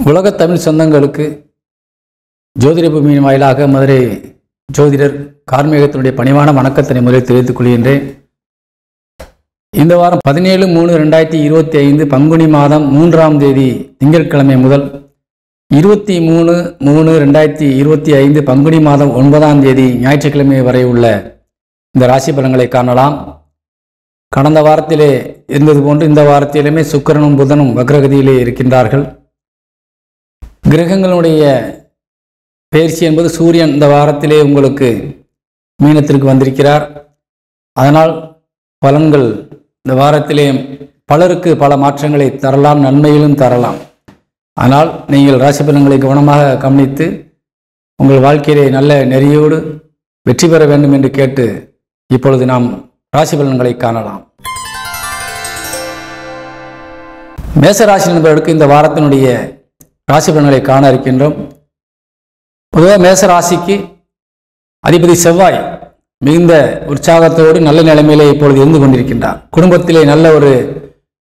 உலக தமிழ் சொந்தங்களுக்கு ஜோதிட பூமியின் வாயிலாக மதுரை ஜோதிடர் கார்மேகத்தினுடைய பணிவான வணக்கத்தினை முறை தெரிவித்துக் கொள்கின்றேன். இந்த வாரம் 17/3/2025 பங்குனி மாதம் 3ஆம் தேதி திங்கட்கிழமை முதல் 23/3/2025 பங்குனி மாதம் 9ஆம் தேதி ஞாயிற்றுக்கிழமை வரை உள்ள இந்த ராசி பலன்களை காணலாம். கடந்த வாரத்திலே இருந்தது போன்று இந்த வாரத்திலுமே சுக்கிரனும் புதனும் வக்ரகதியிலே இருக்கின்றார்கள். கிரகங்களுடைய பயிற்சி என்பது சூரியன் இந்த வாரத்திலே உங்களுக்கு மீனத்திற்கு வந்திருக்கிறார். அதனால் பலன்கள் இந்த வாரத்திலே பலருக்கு பல மாற்றங்களை தரலாம், நன்மையிலும் தரலாம். ஆனால் நீங்கள் ராசி பலன்களை கவனமாக கவனித்து உங்கள் வாழ்க்கையிலே நல்ல நெறியோடு வெற்றி பெற வேண்டும் என்று கேட்டு இப்பொழுது நாம் ராசி பலன்களை காணலாம். மேசராசி நண்பர்களுக்கு இந்த வாரத்தினுடைய ராசி பலன்களை காண இருக்கின்றோம். பொதுவாக மேசராசிக்கு அதிபதி செவ்வாய் மிகுந்த உற்சாகத்தோடு நல்ல நிலைமையிலே இப்பொழுது இருந்து கொண்டிருக்கின்றார். குடும்பத்திலே நல்ல ஒரு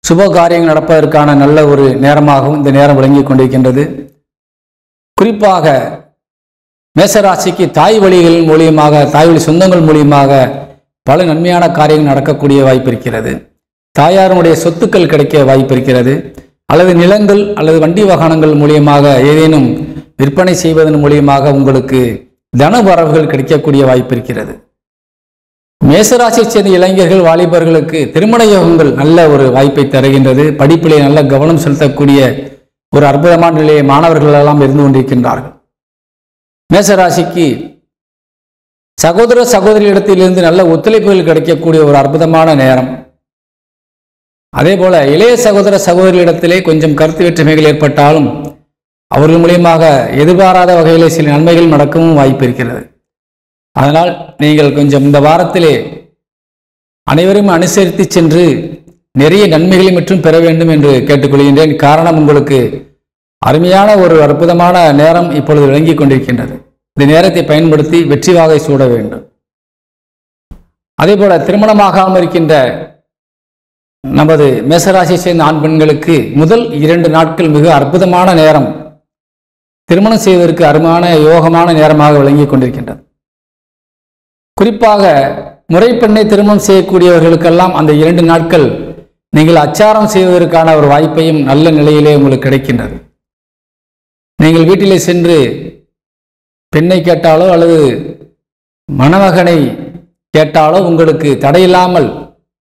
சுப காரியங்கள் நடப்பதற்கான நல்ல ஒரு நேரமாகவும் இந்த நேரம் விளங்கி கொண்டிருக்கின்றது. குறிப்பாக மேசராசிக்கு தாய் வழிகள் மூலியமாக, தாய் வழி சொந்தங்கள் மூலியமாக பல நன்மையான காரியங்கள் நடக்கக்கூடிய வாய்ப்பு இருக்கிறது. தாயாருடைய சொத்துக்கள் கிடைக்க வாய்ப்பு இருக்கிறது. அல்லது நிலங்கள் அல்லது வண்டி வாகனங்கள் மூலியமாக ஏதேனும் விற்பனை செய்வதன் மூலியமாக உங்களுக்கு தன வரவுகள் கிடைக்கக்கூடிய வாய்ப்பு இருக்கிறது. மேசராசியை சேர்ந்த இளைஞர்கள், வாலிபர்களுக்கு திருமண யோகங்கள் நல்ல ஒரு வாய்ப்பை தருகின்றது. படிப்பிலே நல்ல கவனம் செலுத்தக்கூடிய ஒரு அற்புதமான நிலையை மாணவர்கள் எல்லாம் இருந்து கொண்டிருக்கின்றார்கள். மேசராசிக்கு சகோதர சகோதரியிடத்திலிருந்து நல்ல ஒத்துழைப்புகள் கிடைக்கக்கூடிய ஒரு அற்புதமான நேரம். அதே போல இளைய சகோதர சகோதரியிடத்திலே கொஞ்சம் கருத்து வேற்றுமைகள் ஏற்பட்டாலும் அவர்கள் மூலியமாக எதிர்பாராத வகையிலே சில நன்மைகள் நடக்கவும் வாய்ப்பு இருக்கிறது. அதனால் நீங்கள் கொஞ்சம் இந்த வாரத்திலே அனைவரும் அனுசரித்து சென்று நிறைய நன்மைகளை மற்றும் பெற வேண்டும் என்று கேட்டுக்கொள்கின்றேன். காரணம், உங்களுக்கு அருமையான ஒரு அற்புதமான நேரம் இப்பொழுது விளங்கி கொண்டிருக்கின்றது. இந்த நேரத்தை பயன்படுத்தி வெற்றி வாகை சூட வேண்டும். அதே போல திருமணமாகாமல் இருக்கின்ற நமது மேசராசியை சேர்ந்த ஆண் பெண்களுக்கு முதல் 2 நாட்கள் மிக அற்புதமான நேரம், திருமணம் செய்வதற்கு அருமையான யோகமான நேரமாக விளங்கி கொண்டிருக்கின்றது. குறிப்பாக முறைப்பெண்ணை திருமணம் செய்யக்கூடியவர்களுக்கெல்லாம் அந்த 2 நாட்கள் நீங்கள் அச்சாரம் செய்வதற்கான ஒரு வாய்ப்பையும் நல்ல நிலையிலே உங்களுக்கு கிடைக்கின்றது. நீங்கள் வீட்டிலே சென்று பெண்ணை கேட்டாலோ அல்லது மணமகனை கேட்டாலோ உங்களுக்கு தடையில்லாமல்,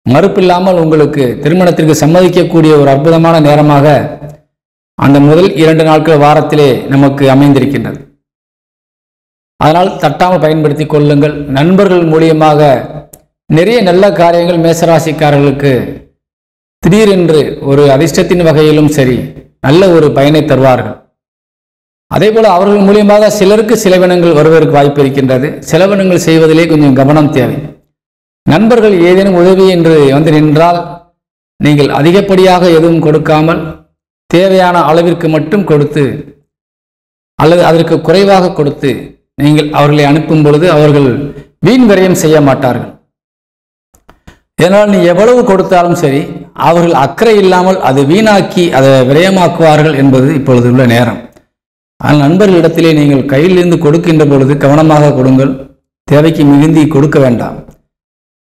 மறுப்பில்லாமல் உங்களுக்கு திருமணத்திற்கு சம்மதிக்கக்கூடிய ஒரு அற்புதமான நேரமாக அந்த முதல் 2 நாட்கள் வாரத்திலே நமக்கு அமைந்திருக்கின்றது. அதனால் தட்டாமல் பயன்படுத்தி கொள்ளுங்கள். நண்பர்கள் மூலியமாக நிறைய நல்ல காரியங்கள் மேசராசிக்காரர்களுக்கு திடீரென்று ஒரு அதிர்ஷ்டத்தின் வகையிலும் சரி நல்ல ஒரு பயனை தருவார்கள். அதே போல அவர்கள் மூலியமாக சிலருக்கு செலவினங்கள் வருவதற்கு வாய்ப்பு இருக்கின்றது. செலவினங்கள் செய்வதிலே கொஞ்சம் கவனம் தேவை. நண்பர்கள் ஏதேனும் உதவி என்று வந்து நின்றால் நீங்கள் அதிகப்படியாக எதுவும் கொடுக்காமல் தேவையான அளவிற்கு மட்டும் கொடுத்து அல்லது அதற்கு குறைவாக கொடுத்து நீங்கள் அவர்களை அனுப்பும் பொழுது அவர்கள் வீண் விரயம் செய்ய மாட்டார்கள். இதனால் நீ எவ்வளவு கொடுத்தாலும் சரி அவர்கள் அக்கறை இல்லாமல் அதை வீணாக்கி அதை விரயமாக்குவார்கள் என்பது இப்பொழுது உள்ள நேரம். ஆனால் நண்பர்களிடத்திலே நீங்கள் கையிலிருந்து கொடுக்கின்ற பொழுது கவனமாக கொடுங்கள். தேவைக்கு மிகுந்தி கொடுக்க வேண்டாம்.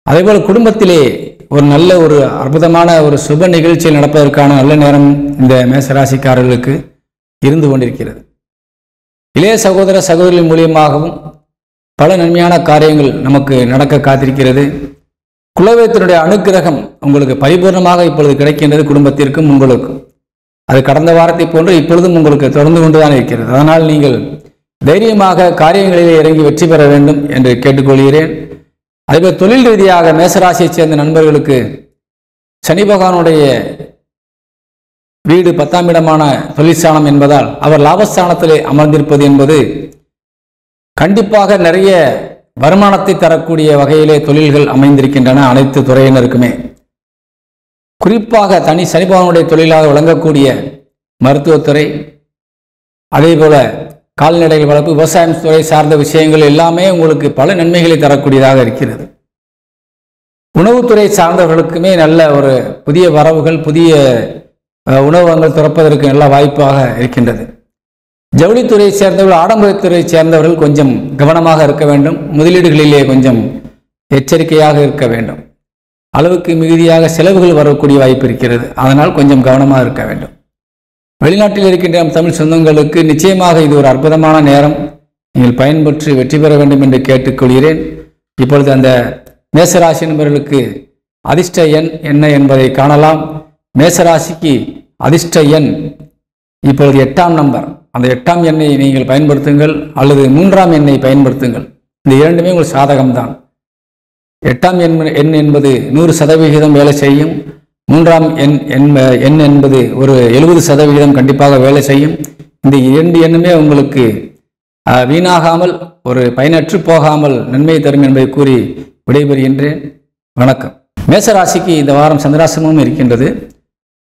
அதேபோல் குடும்பத்திலே ஒரு நல்ல ஒரு அற்புதமான ஒரு சுப நிகழ்ச்சியில் நடப்பதற்கான நல்ல நேரம் இந்த மேசராசிக்காரர்களுக்கு இருந்து கொண்டிருக்கிறது. இளைய சகோதர சகோதரிகள் மூலியமாகவும் பல நன்மையான காரியங்கள் நமக்கு நடக்க காத்திருக்கிறது. குலதெய்வத்தினுடைய அனுக்கிரகம் உங்களுக்கு பரிபூர்ணமாக இப்பொழுது கிடைக்கின்றது. குடும்பத்திற்கும் உங்களுக்கும் அது கடந்த வாரத்தை போன்று இப்பொழுதும் உங்களுக்கு தொடர்ந்து கொண்டுதான் இருக்கிறது. அதனால் நீங்கள் தைரியமாக காரியங்களிலே இறங்கி வெற்றி பெற வேண்டும் என்று கேட்டுக்கொள்கிறேன். அதேபோல் தொழில் ரீதியாக மேசராசியை சேர்ந்த நண்பர்களுக்கு சனி பகவானுடைய வீடு 10ஆம் இடமான தொழிற்சாலம் என்பதால் அவர் லாபஸ்தானத்திலே அமர்ந்திருப்பது என்பது கண்டிப்பாக நிறைய வருமானத்தை தரக்கூடிய வகையிலே தொழில்கள் அமைந்திருக்கின்றன அனைத்து துறையினருக்குமே. குறிப்பாக தனி சனி பகவானுடைய தொழிலாக விளங்கக்கூடிய மருத்துவத்துறை, அதே போல கால்நடைகள் வளர்ப்பு, விவசாயம் துறை சார்ந்த விஷயங்கள் எல்லாமே உங்களுக்கு பல நன்மைகளை தரக்கூடியதாக இருக்கிறது. உணவுத்துறை சார்ந்தவர்களுக்குமே நல்ல ஒரு புதிய வரவுகள், புதிய உணவகங்கள் திறப்பதற்கு நல்ல வாய்ப்பாக இருக்கின்றது. ஜவுளித்துறையை சேர்ந்தவர்கள், ஆடம்பரத்துறையை சேர்ந்தவர்கள் கொஞ்சம் கவனமாக இருக்க வேண்டும். முதலீடுகளிலே கொஞ்சம் எச்சரிக்கையாக இருக்க வேண்டும். அளவுக்கு மிகுதியாக செலவுகள் வரக்கூடிய வாய்ப்பு இருக்கிறது. அதனால் கொஞ்சம் கவனமாக இருக்க வேண்டும். வெளிநாட்டில் இருக்கின்ற தமிழ் சொந்தங்களுக்கு நிச்சயமாக இது ஒரு அற்புதமான நேரம். நீங்கள் பயன்பெற்று வெற்றி பெற வேண்டும் என்று கேட்டுக்கொள்கிறேன். இப்பொழுது அந்த மேசராசி நண்பர்களுக்கு அதிர்ஷ்ட எண் என்ன என்பதை காணலாம். மேசராசிக்கு அதிர்ஷ்ட எண் இப்பொழுது 8ஆம் நம்பர். அந்த 8ஆம் எண்ணை நீங்கள் பயன்படுத்துங்கள் அல்லது 3ஆம் எண்ணை பயன்படுத்துங்கள். இந்த இரண்டுமே உங்கள் சாதகம்தான். 8ஆம் எண் என்பது 100% வேலை செய்யும். 3ஆம் எண் என்பது ஒரு 70% கண்டிப்பாக வேலை செய்யும். இந்த 2 எண்ணுமே உங்களுக்கு வீணாகாமல் ஒரு பயனற்று போகாமல் நன்மை தரும் என்பதை கூறி விடைபெறுகின்றேன். வணக்கம். மேசராசிக்கு இந்த வாரம் சந்திராசிரமம் இருக்கின்றது.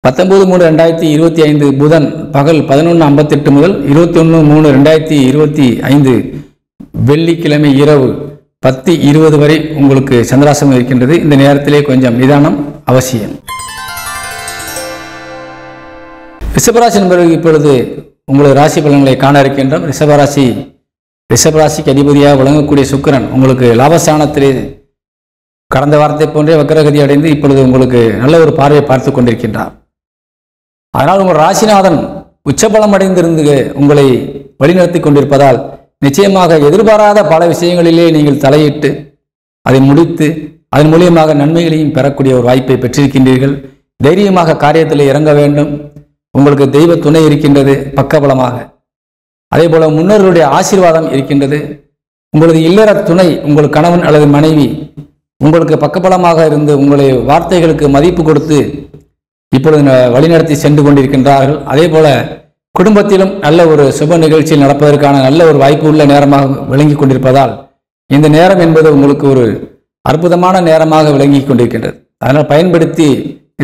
19/3/2025 புதன் பகல் 11:58 முதல் 21/3/2025 வெள்ளிக்கிழமை இரவு 10:20 வரை உங்களுக்கு சந்திராசிரமம் இருக்கின்றது. இந்த நேரத்திலே கொஞ்சம் நிதானம் அவசியம். ரிஷபராசி நண்பர்களுக்கு இப்பொழுது உங்களது ராசி பலன்களை காண இருக்கின்றோம். ரிஷபராசிக்கு அதிபதியாக விளங்கக்கூடிய சுக்கிரன் உங்களுக்கு லாபஸ்தானத்திலே கடந்த வாரத்தை போன்றே வக்கரகதி அடைந்து இப்பொழுது உங்களுக்கு நல்ல ஒரு பார்வையை பார்த்து கொண்டிருக்கின்றார். அதனால் உங்கள் ராசிநாதன் உச்சபலம் அடைந்திருந்து உங்களை வழிநடத்தி கொண்டிருப்பதால் நிச்சயமாக எதிர்பாராத பல விஷயங்களிலே நீங்கள் தலையிட்டு அதை முடித்து அதன் மூலியமாக நன்மைகளையும் பெறக்கூடிய ஒரு வாய்ப்பை பெற்றிருக்கின்றீர்கள். தைரியமாக காரியத்தில் இறங்க வேண்டும். உங்களுக்கு தெய்வ துணை இருக்கின்றது பக்கபலமாக. அதே போல முன்னோர்களுடைய ஆசீர்வாதம் இருக்கின்றது. உங்களது இல்லற துணை, உங்கள் கணவன் அல்லது மனைவி உங்களுக்கு பக்கபலமாக இருந்து உங்களை வார்த்தைகளுக்கு மதிப்பு கொடுத்து இப்பொழுது வழிநடத்தி சென்று கொண்டிருக்கின்றார்கள். அதே போல குடும்பத்திலும் நல்ல ஒரு சுப நிகழ்ச்சியில் நடப்பதற்கான நல்ல ஒரு வாய்ப்பு உள்ள நேரமாக விளங்கி கொண்டிருப்பதால் இந்த நேரம் என்பது உங்களுக்கு ஒரு அற்புதமான நேரமாக விளங்கி கொண்டிருக்கின்றது. அதனால் பயன்படுத்தி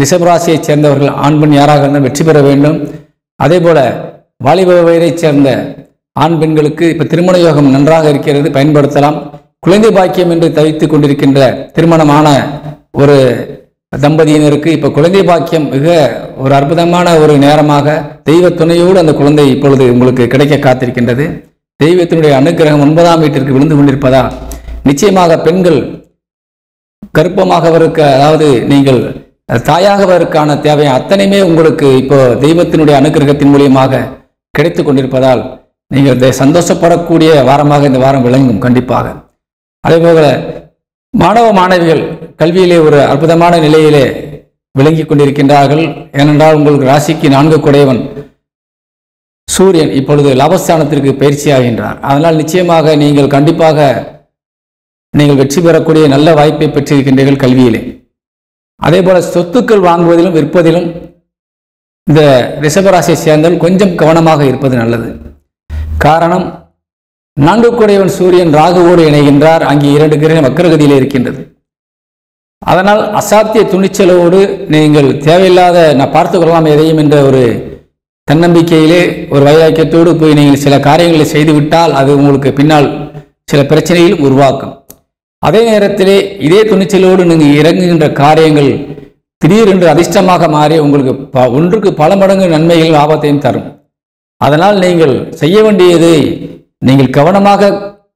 ரிஷபராசியைச் சேர்ந்தவர்கள் ஆண் பெண் யாராக இருந்தால் வெற்றி பெற வேண்டும். அதே போல வாலிப வயதைச் சேர்ந்த ஆண் பெண்களுக்கு இப்போ திருமண யோகம் நன்றாக இருக்கிறது, பயன்படுத்தலாம். குழந்தை பாக்கியம் என்று தவித்துக் கொண்டிருக்கின்ற திருமணமான ஒரு தம்பதியினருக்கு இப்போ குழந்தை பாக்கியம் மிக ஒரு அற்புதமான ஒரு நேரமாக தெய்வ துணையோடு அந்த குழந்தை இப்பொழுது உங்களுக்கு கிடைக்க காத்திருக்கின்றது. தெய்வத்தினுடைய அனுக்கிரகம் 9ஆம் வீட்டிற்கு விழுந்து கொண்டிருப்பதால் நிச்சயமாக பெண்கள் கர்ப்பமாகவருக்கு, அதாவது நீங்கள் தாயாகவருக்கான தேவை அத்தனையுமே உங்களுக்கு இப்போ தெய்வத்தினுடைய அனுக்கிரகத்தின் மூலியமாக கிடைத்து கொண்டிருப்பதால் நீங்கள் சந்தோஷப்படக்கூடிய வாரமாக இந்த வாரம் விளங்கும் கண்டிப்பாக. அதேபோல மாணவ மாணவிகள் கல்வியிலே ஒரு அற்புதமான நிலையிலே விளங்கி கொண்டிருக்கின்றார்கள். ஏனென்றால் உங்களுக்கு ராசிக்கு 4 குடையவன் சூரியன் இப்பொழுது லாபஸ்தானத்திற்கு பயிற்சியாகின்றார். அதனால் நிச்சயமாக நீங்கள் கண்டிப்பாக நீங்கள் வெற்றி பெறக்கூடிய நல்ல வாய்ப்பை பெற்றிருக்கின்றீர்கள் கல்வியிலே. அதே போல சொத்துக்கள் வாங்குவதிலும் விற்பதிலும் இந்த ரிஷபராசியை சேர்ந்தவர்கள் கொஞ்சம் கவனமாக இருப்பது நல்லது. காரணம், 4 குடையவன் சூரியன் ராகுவோடு இணைகின்றார். அங்கே 2 கிரகம் வக்கரகதியிலே இருக்கின்றது. அதனால் அசாத்திய துணிச்சலோடு நீங்கள் தேவையில்லாத நான் பார்த்து கொள்ளலாம் எதையும் என்ற ஒரு தன்னம்பிக்கையிலே ஒரு வைராக்கியத்தோடு போய் நீங்கள் சில காரியங்களை செய்துவிட்டால் அது உங்களுக்கு பின்னால் சில பிரச்சனைகள் உருவாக்கும். அதே நேரத்திலே இதே துணிச்சலோடு நீங்கள் இறங்குகின்ற காரியங்கள் திடீரென்று அதிர்ஷ்டமாக மாறி உங்களுக்கு ஒன்றுக்கு பல மடங்கு நன்மைகள் லாபத்தையும் தரும். அதனால் நீங்கள் செய்ய வேண்டியதை நீங்கள் கவனமாக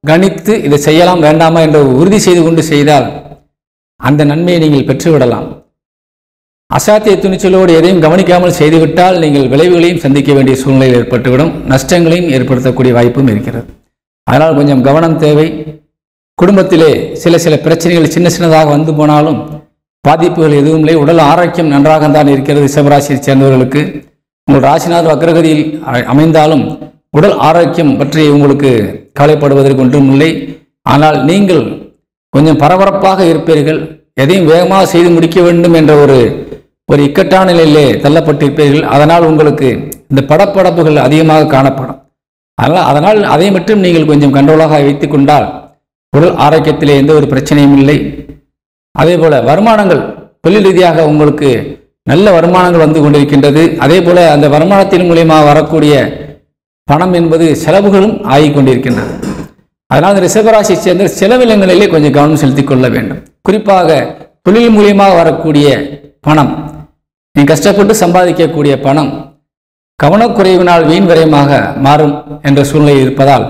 கணித்து இதை செய்யலாம் வேண்டாமா என்ற உறுதி செய்து கொண்டு செய்தால் அந்த நன்மையை நீங்கள் பெற்றுவிடலாம். அசாத்திய துணிச்சலோடு எதையும் கவனிக்காமல் செய்துவிட்டால் நீங்கள் விளைவுகளையும் சந்திக்க வேண்டிய சூழ்நிலை ஏற்பட்டுவிடும். நஷ்டங்களையும் ஏற்படுத்தக்கூடிய வாய்ப்பும் இருக்கிறது. அதனால் கொஞ்சம் கவனம் தேவை. குடும்பத்திலே சில பிரச்சனைகள் சின்னதாக வந்து போனாலும் பாதிப்புகள் எதுவும் இல்லை. உடல் ஆரோக்கியம் நன்றாக தான் இருக்கிறது. ரிஷபராசியை சேர்ந்தவர்களுக்கு உங்கள் ராசிநாதன் வக்கரகதியில் அமைந்தாலும் உடல் ஆரோக்கியம் பற்றி உங்களுக்கு கவலைப்படுவதற்கு ஒன்றும் இல்லை. ஆனால் நீங்கள் கொஞ்சம் பரபரப்பாக இருப்பீர்கள். எதையும் வேகமாக செய்து முடிக்க வேண்டும் என்ற ஒரு இக்கட்டான நிலையிலே தள்ளப்பட்டிருப்பீர்கள். அதனால் உங்களுக்கு இந்த படப்படப்புகள் அதிகமாக காணப்படும். அதனால் அதை மட்டும் நீங்கள் கொஞ்சம் கண்ட்ரோலாக வைத்து கொண்டால் உடல் ஆரோக்கியத்திலே எந்த ஒரு பிரச்சனையும் இல்லை. அதே போல வருமானங்கள் தொழில் ரீதியாக உங்களுக்கு நல்ல வருமானங்கள் வந்து கொண்டிருக்கின்றது. அதே போல அந்த வருமானத்தின் மூலியமாக வரக்கூடிய பணம் என்பது செலவுகளும் ஆகிக் கொண்டிருக்கின்றது. அதனால் ரிஷபராசியை சேர்ந்த செலவினங்களிலே கொஞ்சம் கவனம் செலுத்திக் கொள்ள வேண்டும். குறிப்பாக தொழில் மூலியமாக வரக்கூடிய பணம், நீங்கள் கஷ்டப்பட்டு சம்பாதிக்கக்கூடிய பணம் கவனக்குறைவினால் வீண் விரயமாக மாறும் என்ற சூழ்நிலை இருப்பதால்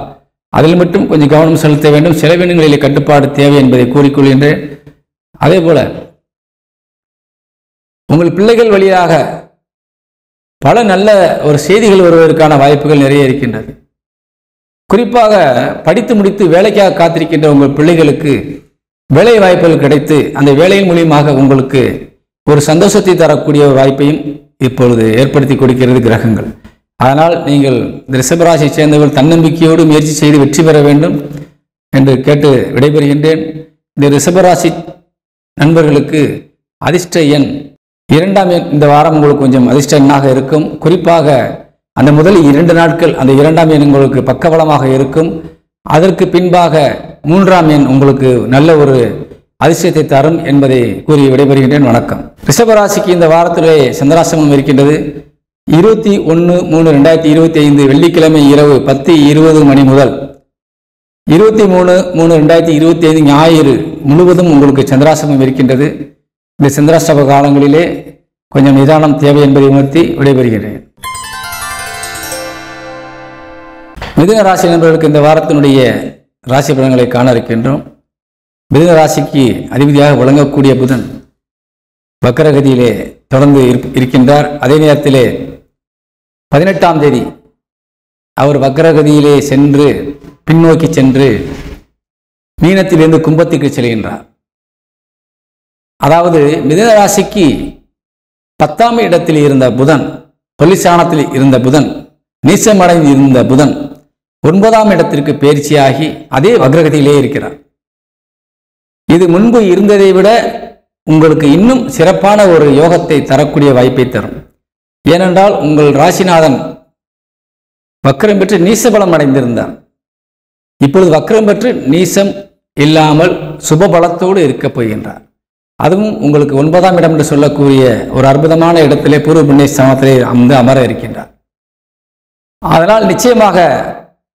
அதில் மட்டும் கொஞ்சம் கவனம் செலுத்த வேண்டும். செலவினங்களிலே கட்டுப்பாடு தேவை என்பதை கூறிக்கொள்கின்றேன். அதே போல உங்கள் பிள்ளைகள் வழியாக பல நல்ல ஒரு செய்திகள் வருவதற்கான வாய்ப்புகள் நிறைய இருக்கின்றது. குறிப்பாக படித்து முடித்து வேலைக்காக காத்திருக்கின்ற உங்கள் பிள்ளைகளுக்கு வேலை வாய்ப்புகள் கிடைத்து அந்த வேலையின் மூலியமாக உங்களுக்கு ஒரு சந்தோஷத்தை தரக்கூடிய ஒரு வாய்ப்பையும் இப்பொழுது ஏற்படுத்தி கொடுக்கிறது கிரகங்கள். அதனால் நீங்கள் இந்த ரிஷபராசியை சேர்ந்தவர்கள் தன்னம்பிக்கையோடு முயற்சி செய்து வெற்றி பெற வேண்டும் என்று கேட்டு விடைபெறுகின்றேன். இந்த ரிஷபராசி நண்பர்களுக்கு அதிர்ஷ்ட எண் 2ஆம் எண் இந்த வாரம் உங்களுக்கு கொஞ்சம் அதிர்ஷ்ட எண்ணாக இருக்கும். குறிப்பாக அந்த முதல் 2 நாட்கள் அந்த 2ஆம் எண் உங்களுக்கு பக்கபலமாக இருக்கும். அதற்கு பின்பாக 3ஆம் எண் உங்களுக்கு நல்ல ஒரு அதிர்ஷ்டத்தை தரும் என்பதை கூறி விடைபெறுகின்றேன். வணக்கம். ரிஷபராசிக்கு இந்த வாரத்திலே சந்திராசிரமம் இருக்கின்றது. 21/3/2025 வெள்ளிக்கிழமை இரவு 10:20 மணி முதல் 23/3/2025 ஞாயிறு முழுவதும் உங்களுக்கு சந்திராசிரமம் இருக்கின்றது. இந்த சந்திராஷ்டம காலங்களிலே கொஞ்சம் நிதானம் தேவை என்பதை உணர்த்தி விடைபெறுகிறேன். மிதுன ராசி நண்பர்களுக்கு இந்த வாரத்தினுடைய ராசி பலன்களை காண இருக்கின்றோம். மிதுன ராசிக்கு அதிபதியாக விளங்கக்கூடிய புதன் வக்கரகதியிலே தொடர்ந்து இருக்கின்றார். அதே நேரத்திலே 18ஆம் தேதி அவர் வக்கரகதியிலே சென்று பின்னோக்கி சென்று மீனத்திலிருந்து கும்பத்துக்கு செல்கின்றார். அதாவது மிதுன ராசிக்கு 10ஆம் இடத்தில் இருந்த புதன், தொழிற்சாணத்தில் இருந்த புதன், நீசமடைந்து இருந்த புதன் 9ஆம் இடத்திற்கு பயிற்சியாகி அதே வக்ரகதியிலே இருக்கிறார். இது முன்பு இருந்ததை விட உங்களுக்கு இன்னும் சிறப்பான ஒரு யோகத்தை தரக்கூடிய வாய்ப்பை தரும். ஏனென்றால் உங்கள் ராசிநாதன் வக்ரம் பெற்று நீசபலம் அடைந்திருந்தார். இப்பொழுது வக்ரம் பெற்று நீசம் இல்லாமல் சுபபலத்தோடு இருக்கப் போகின்றார். அதுவும் உங்களுக்கு 9ஆம் இடம் என்று சொல்லக்கூடிய ஒரு அற்புதமான இடத்திலே பூர்வ புண்ணிய ஸ்தானத்திலே அமர இருக்கின்றார். அதனால் நிச்சயமாக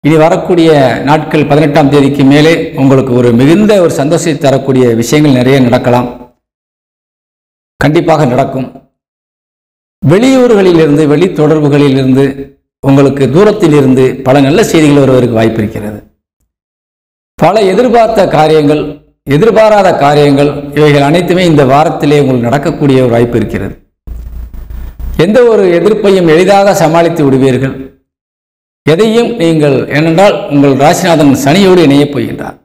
இனி வரக்கூடிய நாட்கள் 18ஆம் தேதிக்கு மேலே உங்களுக்கு ஒரு மிகுந்த ஒரு சந்தோஷத்தை தரக்கூடிய விஷயங்கள் நிறைய நடக்கலாம். கண்டிப்பாக நடக்கும். வெளியூர்களிலிருந்து வெளி தொடர்புகளிலிருந்து உங்களுக்கு தூரத்தில் இருந்து பல நல்ல செய்திகள் வருவதற்கு வாய்ப்பு இருக்கிறது. பல எதிர்பார்த்த காரியங்கள், எதிர்பாராத காரியங்கள், இவைகள் அனைத்துமே இந்த வாரத்திலே உங்களுக்கு நடக்கக்கூடிய ஒரு வாய்ப்பு இருக்கிறது. எந்த ஒரு எதிர்ப்பையும் எளிதாக சமாளித்து விடுவீர்கள். எதையும் நீங்கள், ஏனென்றால் உங்கள் ராசிநாதன் சனியோடு இணையப் போகின்றார்.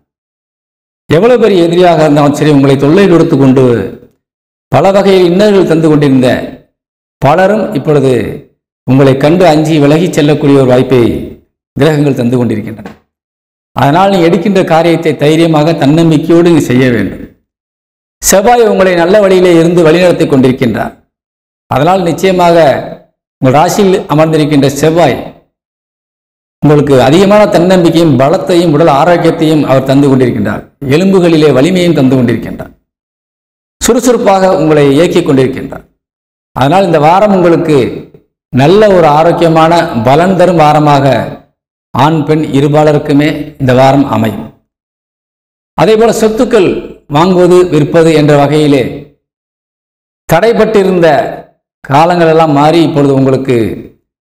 எவ்வளவு பெரிய எதிரியாக இருந்தாலும் சரி, உங்களை தொல்லை கொடுத்து கொண்டு பல வகையில் இன்னல்கள் தந்து கொண்டிருந்த பலரும் இப்பொழுது உங்களை கண்டு அஞ்சி விலகி செல்லக்கூடிய ஒரு வாய்ப்பை கிரகங்கள் தந்து கொண்டிருக்கின்றன. அதனால் நீ எடுக்கின்ற காரியத்தை தைரியமாக தன்னம்பிக்கையோடு நீ செய்ய வேண்டும். செவ்வாய் உங்களை நல்ல வழியிலே இருந்து வழிநடத்தி கொண்டிருக்கின்றார். அதனால் நிச்சயமாக உங்கள் ராசியில் அமர்ந்திருக்கின்ற செவ்வாய் உங்களுக்கு அதிகமான தன்னம்பிக்கையும் பலத்தையும் உடல் ஆரோக்கியத்தையும் அவர் தந்து கொண்டிருக்கின்றார். எலும்புகளிலே வலிமையும் தந்து கொண்டிருக்கின்றார். சுறுசுறுப்பாக உங்களை இயக்கிக் கொண்டிருக்கின்றார். அதனால் இந்த வாரம் உங்களுக்கு நல்ல ஒரு ஆரோக்கியமான பலன் தரும் வாரமாக ஆண் பெண் இருபாலருக்குமே இந்த வாரம் அமையும். அதே போல சொத்துக்கள் வாங்குவது விற்பது என்ற வகையிலே தடைப்பட்டிருந்த காலங்கள் எல்லாம் மாறி இப்பொழுது உங்களுக்கு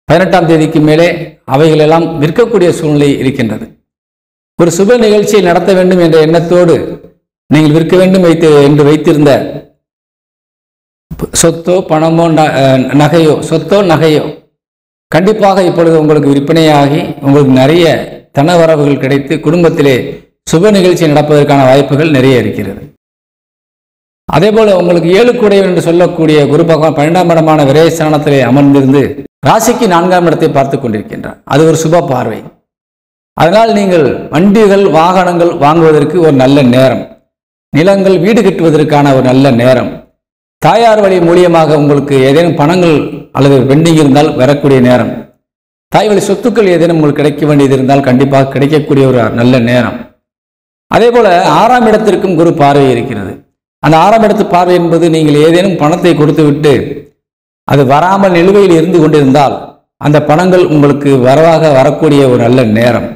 18ஆம் தேதிக்கு மேலே அவைகளெல்லாம் விற்கக்கூடிய சூழ்நிலை இருக்கின்றது. ஒரு சுப நிகழ்ச்சியை நடத்த வேண்டும் என்ற எண்ணத்தோடு நீங்கள் விற்க வேண்டும் என்று வைத்திருந்த சொத்தோ பணமோ நகையோ, சொத்தோ நகையோ கண்டிப்பாக இப்பொழுது உங்களுக்கு விற்பனையாகி உங்களுக்கு நிறைய தனவரவுகள் கிடைத்து குடும்பத்திலே சுப நிகழ்ச்சி நடப்பதற்கான வாய்ப்புகள் நிறைய இருக்கிறது. அதே போல உங்களுக்கு 7 கூடையவன் என்று சொல்லக்கூடிய குரு பகவான் 12ஆம் இடமான விரயஸ்தானத்திலே அமர்ந்திருந்து ராசிக்கு 4ஆம் இடத்தை பார்த்து கொண்டிருக்கின்றார். அது ஒரு சுப பார்வை. அதனால் நீங்கள் வண்டிகள் வாகனங்கள் வாங்குவதற்கு ஒரு நல்ல நேரம், நிலங்கள் வீடு கட்டுவதற்கான ஒரு நல்ல நேரம், தாயார் வழி மூலியமாக உங்களுக்கு ஏதேனும் பணங்கள் அல்லது பெண்டிங் இருந்தால் வரக்கூடிய நேரம், தாய் வழி சொத்துக்கள் ஏதேனும் உங்களுக்கு கிடைக்க வேண்டியது இருந்தால் கண்டிப்பாக கிடைக்கக்கூடிய ஒரு நல்ல நேரம். அதே போல 6ஆம் இடத்திற்கும் குரு பார்வை இருக்கிறது. அந்த 6ஆம் இடத்து பார்வை என்பது நீங்கள் ஏதேனும் பணத்தை கொடுத்து விட்டு அது வராமல் நிலுவையில் இருந்து கொண்டிருந்தால் அந்த பணங்கள் உங்களுக்கு வரவாக வரக்கூடிய ஒரு நல்ல நேரம்.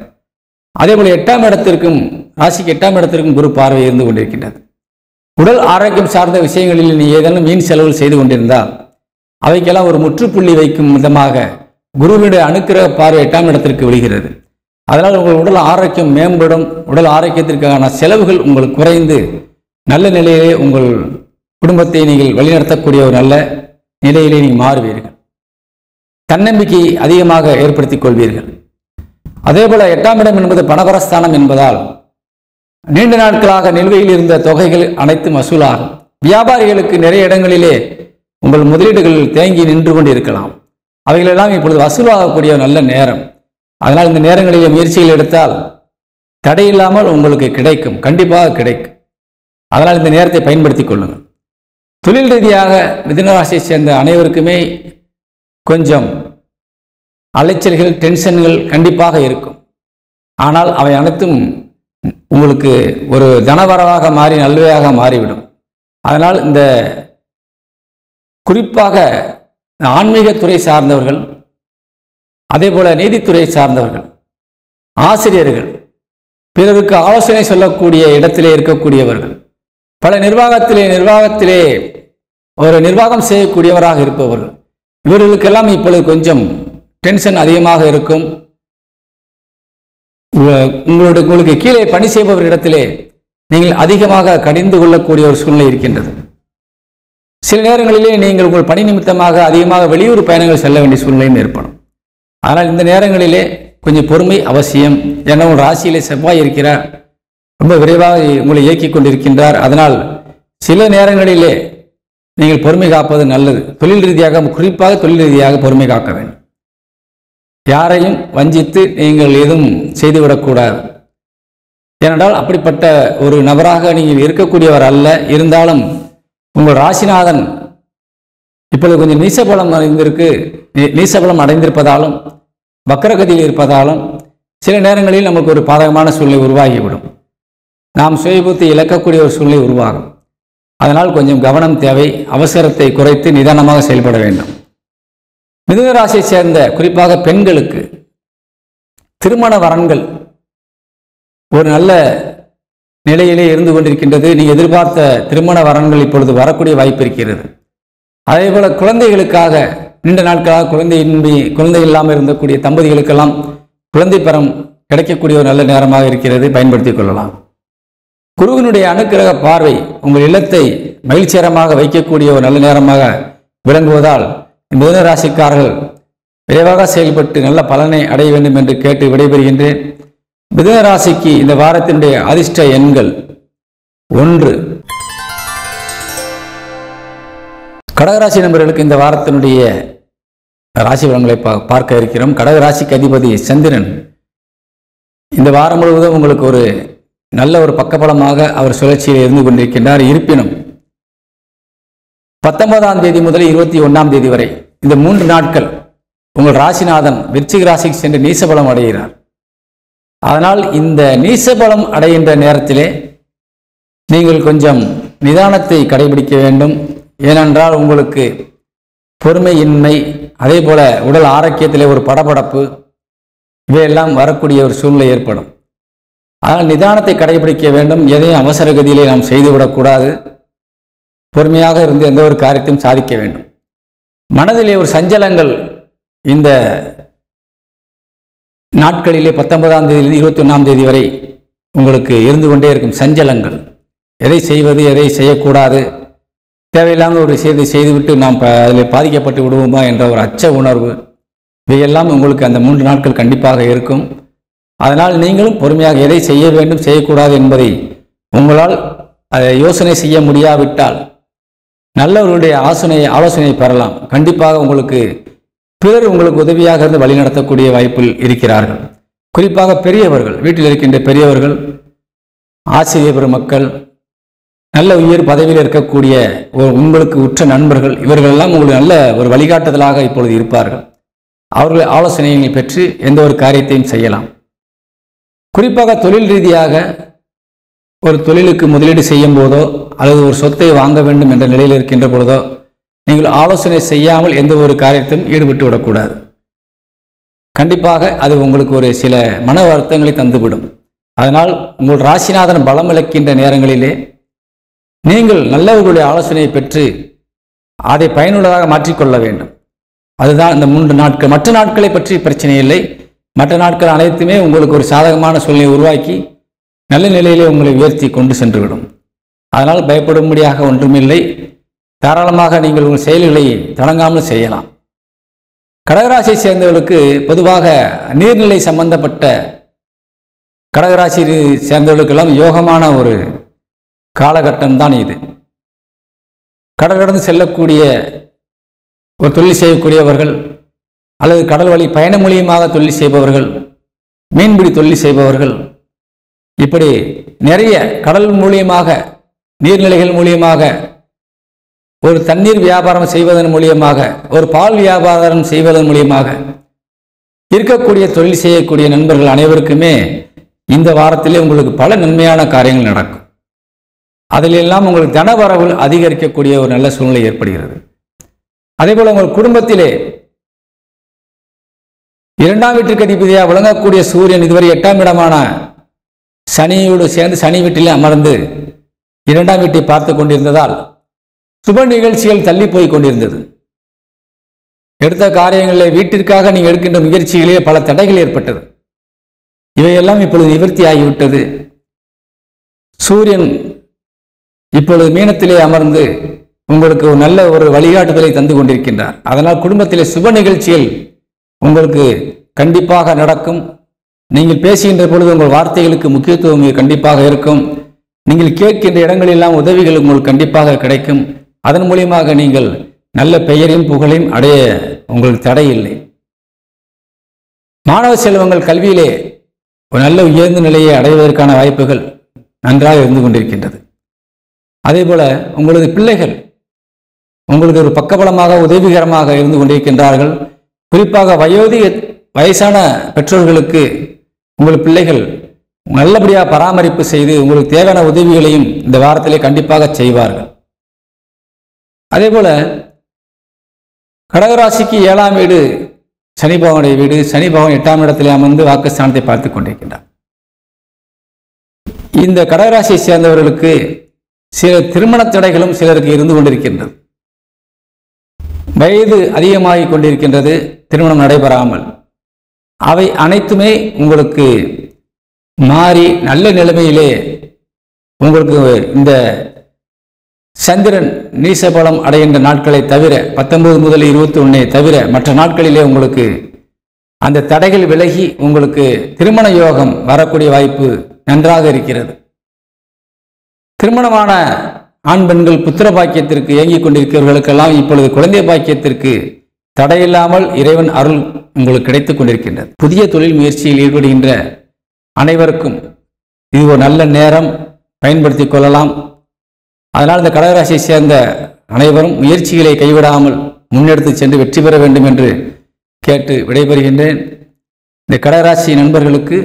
அதே போல 8ஆம் இடத்திற்கும் ராசிக்கு 8ஆம் இடத்திற்கும் குரு பார்வை இருந்து கொண்டிருக்கின்றது. உடல் ஆரோக்கியம் சார்ந்த விஷயங்களில் நீ ஏதேனும் வீண் செலவு செய்து கொண்டிருந்தால் அவைக்கெல்லாம் ஒரு முற்றுப்புள்ளி வைக்கும் விதமாக குருவினுடைய அனுக்கிரக பார்வை 8ஆம் இடத்திற்கு விழுகிறது. அதனால் உங்கள் உடல் ஆரோக்கியம் மேம்படும். உடல் ஆரோக்கியத்திற்கான செலவுகள் உங்களுக்கு குறைந்து நல்ல நிலையிலே உங்கள் குடும்பத்தை நீங்கள் வழிநடத்தக்கூடிய ஒரு நல்ல நிலையிலே நீங்கள் மாறுவீர்கள். தன்னம்பிக்கை அதிகமாக ஏற்படுத்திக் கொள்வீர்கள். அதேபோல 8ஆம் இடம் என்பது பணபரஸ்தானம் என்பதால் நீண்ட நாட்களாக நிலுவையில் இருந்த தொகைகள் அனைத்தும் வசூலாகும். வியாபாரிகளுக்கு நிறைய இடங்களிலே உங்கள் முதலீடுகள் தேங்கி நின்று கொண்டு இருக்கலாம். அவைகளெல்லாம் இப்பொழுது வசூலாகக்கூடிய நல்ல நேரம். அதனால் இந்த நேரங்களிலே முயற்சிகள் எடுத்தால் தடையில்லாமல் உங்களுக்கு கிடைக்கும், கண்டிப்பாக கிடைக்கும். அதனால் இந்த நேரத்தை பயன்படுத்திக் கொள்ளுங்கள். தொழில் ரீதியாக மிதுன ராசியை சேர்ந்த அனைவருக்குமே கொஞ்சம் அலைச்சல்கள், டென்ஷன்கள் கண்டிப்பாக இருக்கும். ஆனால் அவை அனைத்தும் உங்களுக்கு ஒரு தனவரவாக மாறி நல்வையாக மாறிவிடும். அதனால் இந்த குறிப்பாக ஆன்மீகத்துறை சார்ந்தவர்கள், அதே போல நீதித்துறை சார்ந்தவர்கள், ஆசிரியர்கள், பிறருக்கு ஆலோசனை சொல்லக்கூடிய இடத்திலே இருக்கக்கூடியவர்கள், பல நிர்வாகத்திலே ஒரு நிர்வாகம் செய்யக்கூடியவராக இருப்பவர்கள், இவர்களுக்கெல்லாம் இப்பொழுது கொஞ்சம் டென்ஷன் அதிகமாக இருக்கும். உங்களுக்கு கீழே பணி செய்பவரிடத்திலே நீங்கள் அதிகமாக கடிந்து கொள்ளக்கூடிய ஒரு சூழ்நிலை இருக்கின்றது. சில நேரங்களிலே நீங்கள் உங்கள் பணி நிமித்தமாக அதிகமாக வெளியூர் பயணங்கள் செல்ல வேண்டிய சூழ்நிலையும் ஏற்படும். ஆனால் இந்த நேரங்களிலே கொஞ்சம் பொறுமை அவசியம். ஏன்னா உங்கள் ராசியிலே செவ்வாய் இருக்கிறார், ரொம்ப விரைவாக உங்களை இயக்கிக் கொண்டிருக்கின்றார். அதனால் சில நேரங்களிலே நீங்கள் பொறுமை காப்பது நல்லது. தொழில் ரீதியாக, குறிப்பாக தொழில் ரீதியாக பொறுமை காக்க வேண்டும். யாரையும் வஞ்சித்து நீங்கள் எதுவும் செய்துவிடக்கூடாது. ஏனென்றால் அப்படிப்பட்ட ஒரு நபராக நீங்கள் இருக்கக்கூடியவர் அல்ல. இருந்தாலும் உங்கள் ராசிநாதன் இப்பொழுது கொஞ்சம் நீசபலம் அடைந்திருப்பதாலும் வக்கரகதியில் இருப்பதாலும் சில நேரங்களில் நமக்கு ஒரு பாதகமான சூழ்நிலை உருவாகிவிடும். நாம் சுயபுத்தி இழக்கக்கூடிய ஒரு சூழ்நிலை உருவாகும். அதனால் கொஞ்சம் கவனம் தேவை. அவசரத்தை குறைத்து நிதானமாக செயல்பட வேண்டும். மிதுன ராசியை சேர்ந்த குறிப்பாக பெண்களுக்கு திருமண வரன்கள் ஒரு நல்ல நிலையிலே இருந்து கொண்டிருக்கின்றது. நீங்கள் எதிர்பார்த்த திருமண வரன்கள் இப்பொழுது வரக்கூடிய வாய்ப்பு இருக்கிறது. அதே போல குழந்தைகளுக்காக நீண்ட நாட்களாக குழந்தை இல்லாமல் இருந்தக்கூடிய தம்பதிகளுக்கெல்லாம் குழந்தை பெறம் கிடைக்கக்கூடிய ஒரு நல்ல நேரமாக இருக்கிறது. பயன்படுத்திக் கொள்ளலாம். குருவினுடைய அனுக்கிரக பார்வை உங்கள் இல்லத்தை மகிழ்ச்சிகரமாக வைக்கக்கூடிய ஒரு நல்ல நேரமாக விளங்குவதால் மிதுன ராசிக்காரர்கள் விரைவாக செயல்பட்டு நல்ல பலனை அடைய வேண்டும் என்று கேட்டு விடைபெறுகின்றேன். மிதுன ராசிக்கு இந்த வாரத்தினுடைய அதிர்ஷ்ட எண்கள் 1. கடகராசி நண்பர்களுக்கு இந்த வாரத்தினுடைய ராசி பலன்களை பார்க்க இருக்கிறோம். கடகராசிக்கு அதிபதி சந்திரன் இந்த வாரம் முழுவதும் உங்களுக்கு ஒரு நல்ல ஒரு பக்கபலமாக அவர் சுழற்சியில் இருந்து கொண்டிருக்கின்றார். இருப்பினும் 19ஆம் தேதி முதல் 21ஆம் தேதி வரை இந்த 3 நாட்கள் உங்கள் ராசிநாதன் விருச்சிக ராசிக்கு சென்று நீசபலம் அடைகிறார். அதனால் இந்த நீசபலம் அடைகின்ற நேரத்திலே நீங்கள் கொஞ்சம் நிதானத்தை கடைபிடிக்க வேண்டும். ஏனென்றால் உங்களுக்கு பொறுமையின்மை, அதே போல உடல் ஆரோக்கியத்திலே ஒரு படபடப்பு, இவையெல்லாம் வரக்கூடிய ஒரு சூழ்நிலை ஏற்படும். ஆனால் நிதானத்தை கடைபிடிக்க வேண்டும். எதையும் அவசர கதியிலே நாம் செய்துவிடக்கூடாது. பொறுமையாக இருந்து எந்த ஒரு காரியத்தையும் சாதிக்க வேண்டும். மனதிலே ஒரு சஞ்சலங்கள் இந்த நாட்களிலே 19ஆம் தேதியிலிருந்து 21ஆம் தேதி வரை உங்களுக்கு இருந்து கொண்டே இருக்கும். சஞ்சலங்கள், எதை செய்வது எதை செய்யக்கூடாது, தேவையில்லாமல் ஒரு விஷயத்தை செய்துவிட்டு நாம் அதில் பாதிக்கப்பட்டு விடுவோமா என்ற ஒரு அச்ச உணர்வு, இவையெல்லாம் உங்களுக்கு அந்த 3 நாட்கள் கண்டிப்பாக இருக்கும். அதனால் நீங்களும் பொறுமையாக எதை செய்ய வேண்டும் செய்யக்கூடாது என்பதை உங்களால் அதை யோசனை செய்ய முடியாவிட்டால் நல்லவர்களுடைய ஆலோசனையை பெறலாம். கண்டிப்பாக உங்களுக்கு பிறர் உங்களுக்கு உதவியாக இருந்து வழிநடத்தக்கூடிய வாய்ப்பில் இருக்கிறார்கள். குறிப்பாக பெரியவர்கள், வீட்டில் இருக்கின்ற பெரியவர்கள், ஆசிரியர் பெருமக்கள், நல்ல உயர் பதவியில் இருக்கக்கூடிய உங்களுக்கு உற்ற நண்பர்கள், இவர்களெல்லாம் உங்களுக்கு நல்ல ஒரு வழிகாட்டுதலாக இப்பொழுது இருப்பார்கள். அவர்கள் ஆலோசனையை பெற்று எந்த ஒரு காரியத்தையும் செய்யலாம். குறிப்பாக தொழில் ரீதியாக ஒரு தொழிலுக்கு முதலீடு செய்யும் போதோ அல்லது ஒரு சொத்தை வாங்க வேண்டும் என்ற நிலையில் இருக்கின்ற பொழுதோ நீங்கள் ஆலோசனை செய்யாமல் எந்த ஒரு காரியத்தையும் ஈடுபட்டு விடக்கூடாது. கண்டிப்பாக அது உங்களுக்கு ஒரு சில மன வருத்தங்களை தந்துவிடும். அதனால் உங்கள் ராசிநாதன் பலம் இழக்கின்ற நேரங்களிலே நீங்கள் நல்லவர்களுடைய ஆலோசனையை பெற்று அதை பயனுள்ளதாக மாற்றிக்கொள்ள வேண்டும். அதுதான் இந்த 3 நாட்கள். மற்ற நாட்களை பற்றி பிரச்சனை இல்லை. மற்ற நாட்கள் அனைத்துமே உங்களுக்கு ஒரு சாதகமான சூழ்நிலையை உருவாக்கி நல்ல நிலையிலே உங்களை உயர்த்தி கொண்டு சென்றுவிடும். அதனால் பயப்படும்படியாக ஒன்றுமில்லை. தாராளமாக நீங்கள் உங்கள் செயல்களை தொடங்காமல் செய்யலாம். கடகராசியை சேர்ந்தவர்களுக்கு பொதுவாக நீர்நிலை சம்பந்தப்பட்ட கடகராசியை சேர்ந்தவர்களுக்கெல்லாம் யோகமான ஒரு காலகட்டம் தான் இது. கடல் கடந்து செல்லக்கூடிய ஒரு தொழில் செய்யக்கூடியவர்கள் அல்லது கடல் வழி பயணம் மூலியமாக தொழில் செய்பவர்கள், மீன்பிடி தொழில் செய்பவர்கள், இப்படி நிறைய கடல் மூலியமாக நீர்நிலைகள் மூலியமாக ஒரு தண்ணீர் வியாபாரம் செய்வதன் மூலியமாக ஒரு பால் வியாபாரம் செய்வதன் மூலியமாக இருக்கக்கூடிய தொழில் செய்யக்கூடிய நண்பர்கள் அனைவருக்குமே இந்த வாரத்திலே உங்களுக்கு பல நன்மையான காரியங்கள் நடக்கும். அதிலெல்லாம் உங்களுக்கு தனவரவு அதிகரிக்கக்கூடிய ஒரு நல்ல சூழ்நிலை ஏற்படுகிறது. அதேபோல உங்கள் குடும்பத்திலே 2ஆம் வீட்டிற்கு அதிபதியாக விளங்கக்கூடிய சூரியன் இதுவரை 8ஆம் இடமான சனியோடு சேர்ந்து சனி வீட்டிலே அமர்ந்து 2ஆம் வீட்டை பார்த்து கொண்டிருந்ததால் சுப நிகழ்ச்சிகள் தள்ளி போய் கொண்டிருந்தது. எடுத்த காரியங்களில் வீட்டிற்காக நீங்கள் எடுக்கின்ற முயற்சிகளிலே பல தடைகள் ஏற்பட்டது. இவையெல்லாம் இப்பொழுது நிவர்த்தி ஆகிவிட்டது. சூரியன் இப்பொழுது மீனத்திலே அமர்ந்து உங்களுக்கு ஒரு நல்ல ஒரு வழிகாட்டுதலை தந்து கொண்டிருக்கின்றார். அதனால் குடும்பத்திலே சுப நிகழ்ச்சிகள் உங்களுக்கு கண்டிப்பாக நடக்கும். நீங்கள் பேசுகின்ற பொழுது உங்கள் வார்த்தைகளுக்கு முக்கியத்துவம் கண்டிப்பாக இருக்கும். நீங்கள் கேட்கின்ற இடங்களெல்லாம் உதவிகள் உங்களுக்கு கண்டிப்பாக கிடைக்கும். அதன் மூலியமாக நீங்கள் நல்ல பெயரையும் புகழையும் அடைய உங்களுக்கு தடை இல்லை. மாணவ செல்வங்கள் கல்வியிலே ஒரு நல்ல உயர்ந்த நிலையை அடைவதற்கான வாய்ப்புகள் நன்றாக இருந்து கொண்டிருக்கின்றது. அதே போல உங்களது பிள்ளைகள் உங்களுக்கு ஒரு பக்கபலமாக உதவிகரமாக இருந்து கொண்டிருக்கின்றார்கள். குறிப்பாக வயசான பெற்றோர்களுக்கு உங்கள் பிள்ளைகள் நல்லபடியாக பராமரிப்பு செய்து உங்களுக்கு தேவையான உதவிகளையும் இந்த வாரத்திலே கண்டிப்பாக செய்வார்கள். அதே போல கடகராசிக்கு 7ஆம் வீடு சனி பகவானுடைய வீடு. சனி பகவான் 8ஆம் இடத்திலே அமர்ந்து வாக்குஸ்தானத்தை பார்த்து கொண்டிருக்கின்றார். இந்த கடகராசியை சேர்ந்தவர்களுக்கு சில திருமண தடைகளும் சிலருக்கு இருந்து கொண்டிருக்கின்றது. வயது அதிகமாகிக் கொண்டிருக்கின்றது, திருமணம் நடைபெறாமல். அவை அனைத்துமே உங்களுக்கு மாறி நல்ல நிலைமையிலே உங்களுக்கு இந்த சந்திரன் நீசபலம் அடைகின்ற நாட்களை தவிர 19 முதல் 21 தவிர மற்ற நாட்களிலே உங்களுக்கு அந்த தடைகள் விலகி உங்களுக்கு திருமண யோகம் வரக்கூடிய வாய்ப்பு நன்றாக இருக்கிறது. திருமணமான ஆண் பெண்கள் புத்திர பாக்கியத்திற்கு இயங்கிக் கொண்டிருக்கிறவர்களுக்கெல்லாம் இப்பொழுது குழந்தை பாக்கியத்திற்கு தடையில்லாமல் இறைவன் அருள் உங்களுக்கு கிடைத்துக் கொண்டிருக்கின்றது. புதிய தொழில் முயற்சியில் ஈடுபடுகின்ற அனைவருக்கும் இது ஒரு நல்ல நேரம், பயன்படுத்திக் கொள்ளலாம். அதனால் இந்த கடகராசியை சேர்ந்த அனைவரும் முயற்சிகளை கைவிடாமல் முன்னெடுத்து சென்று வெற்றி பெற வேண்டும் என்று கேட்டு விடைபெறுகின்றேன். இந்த கடகராசி நண்பர்களுக்கு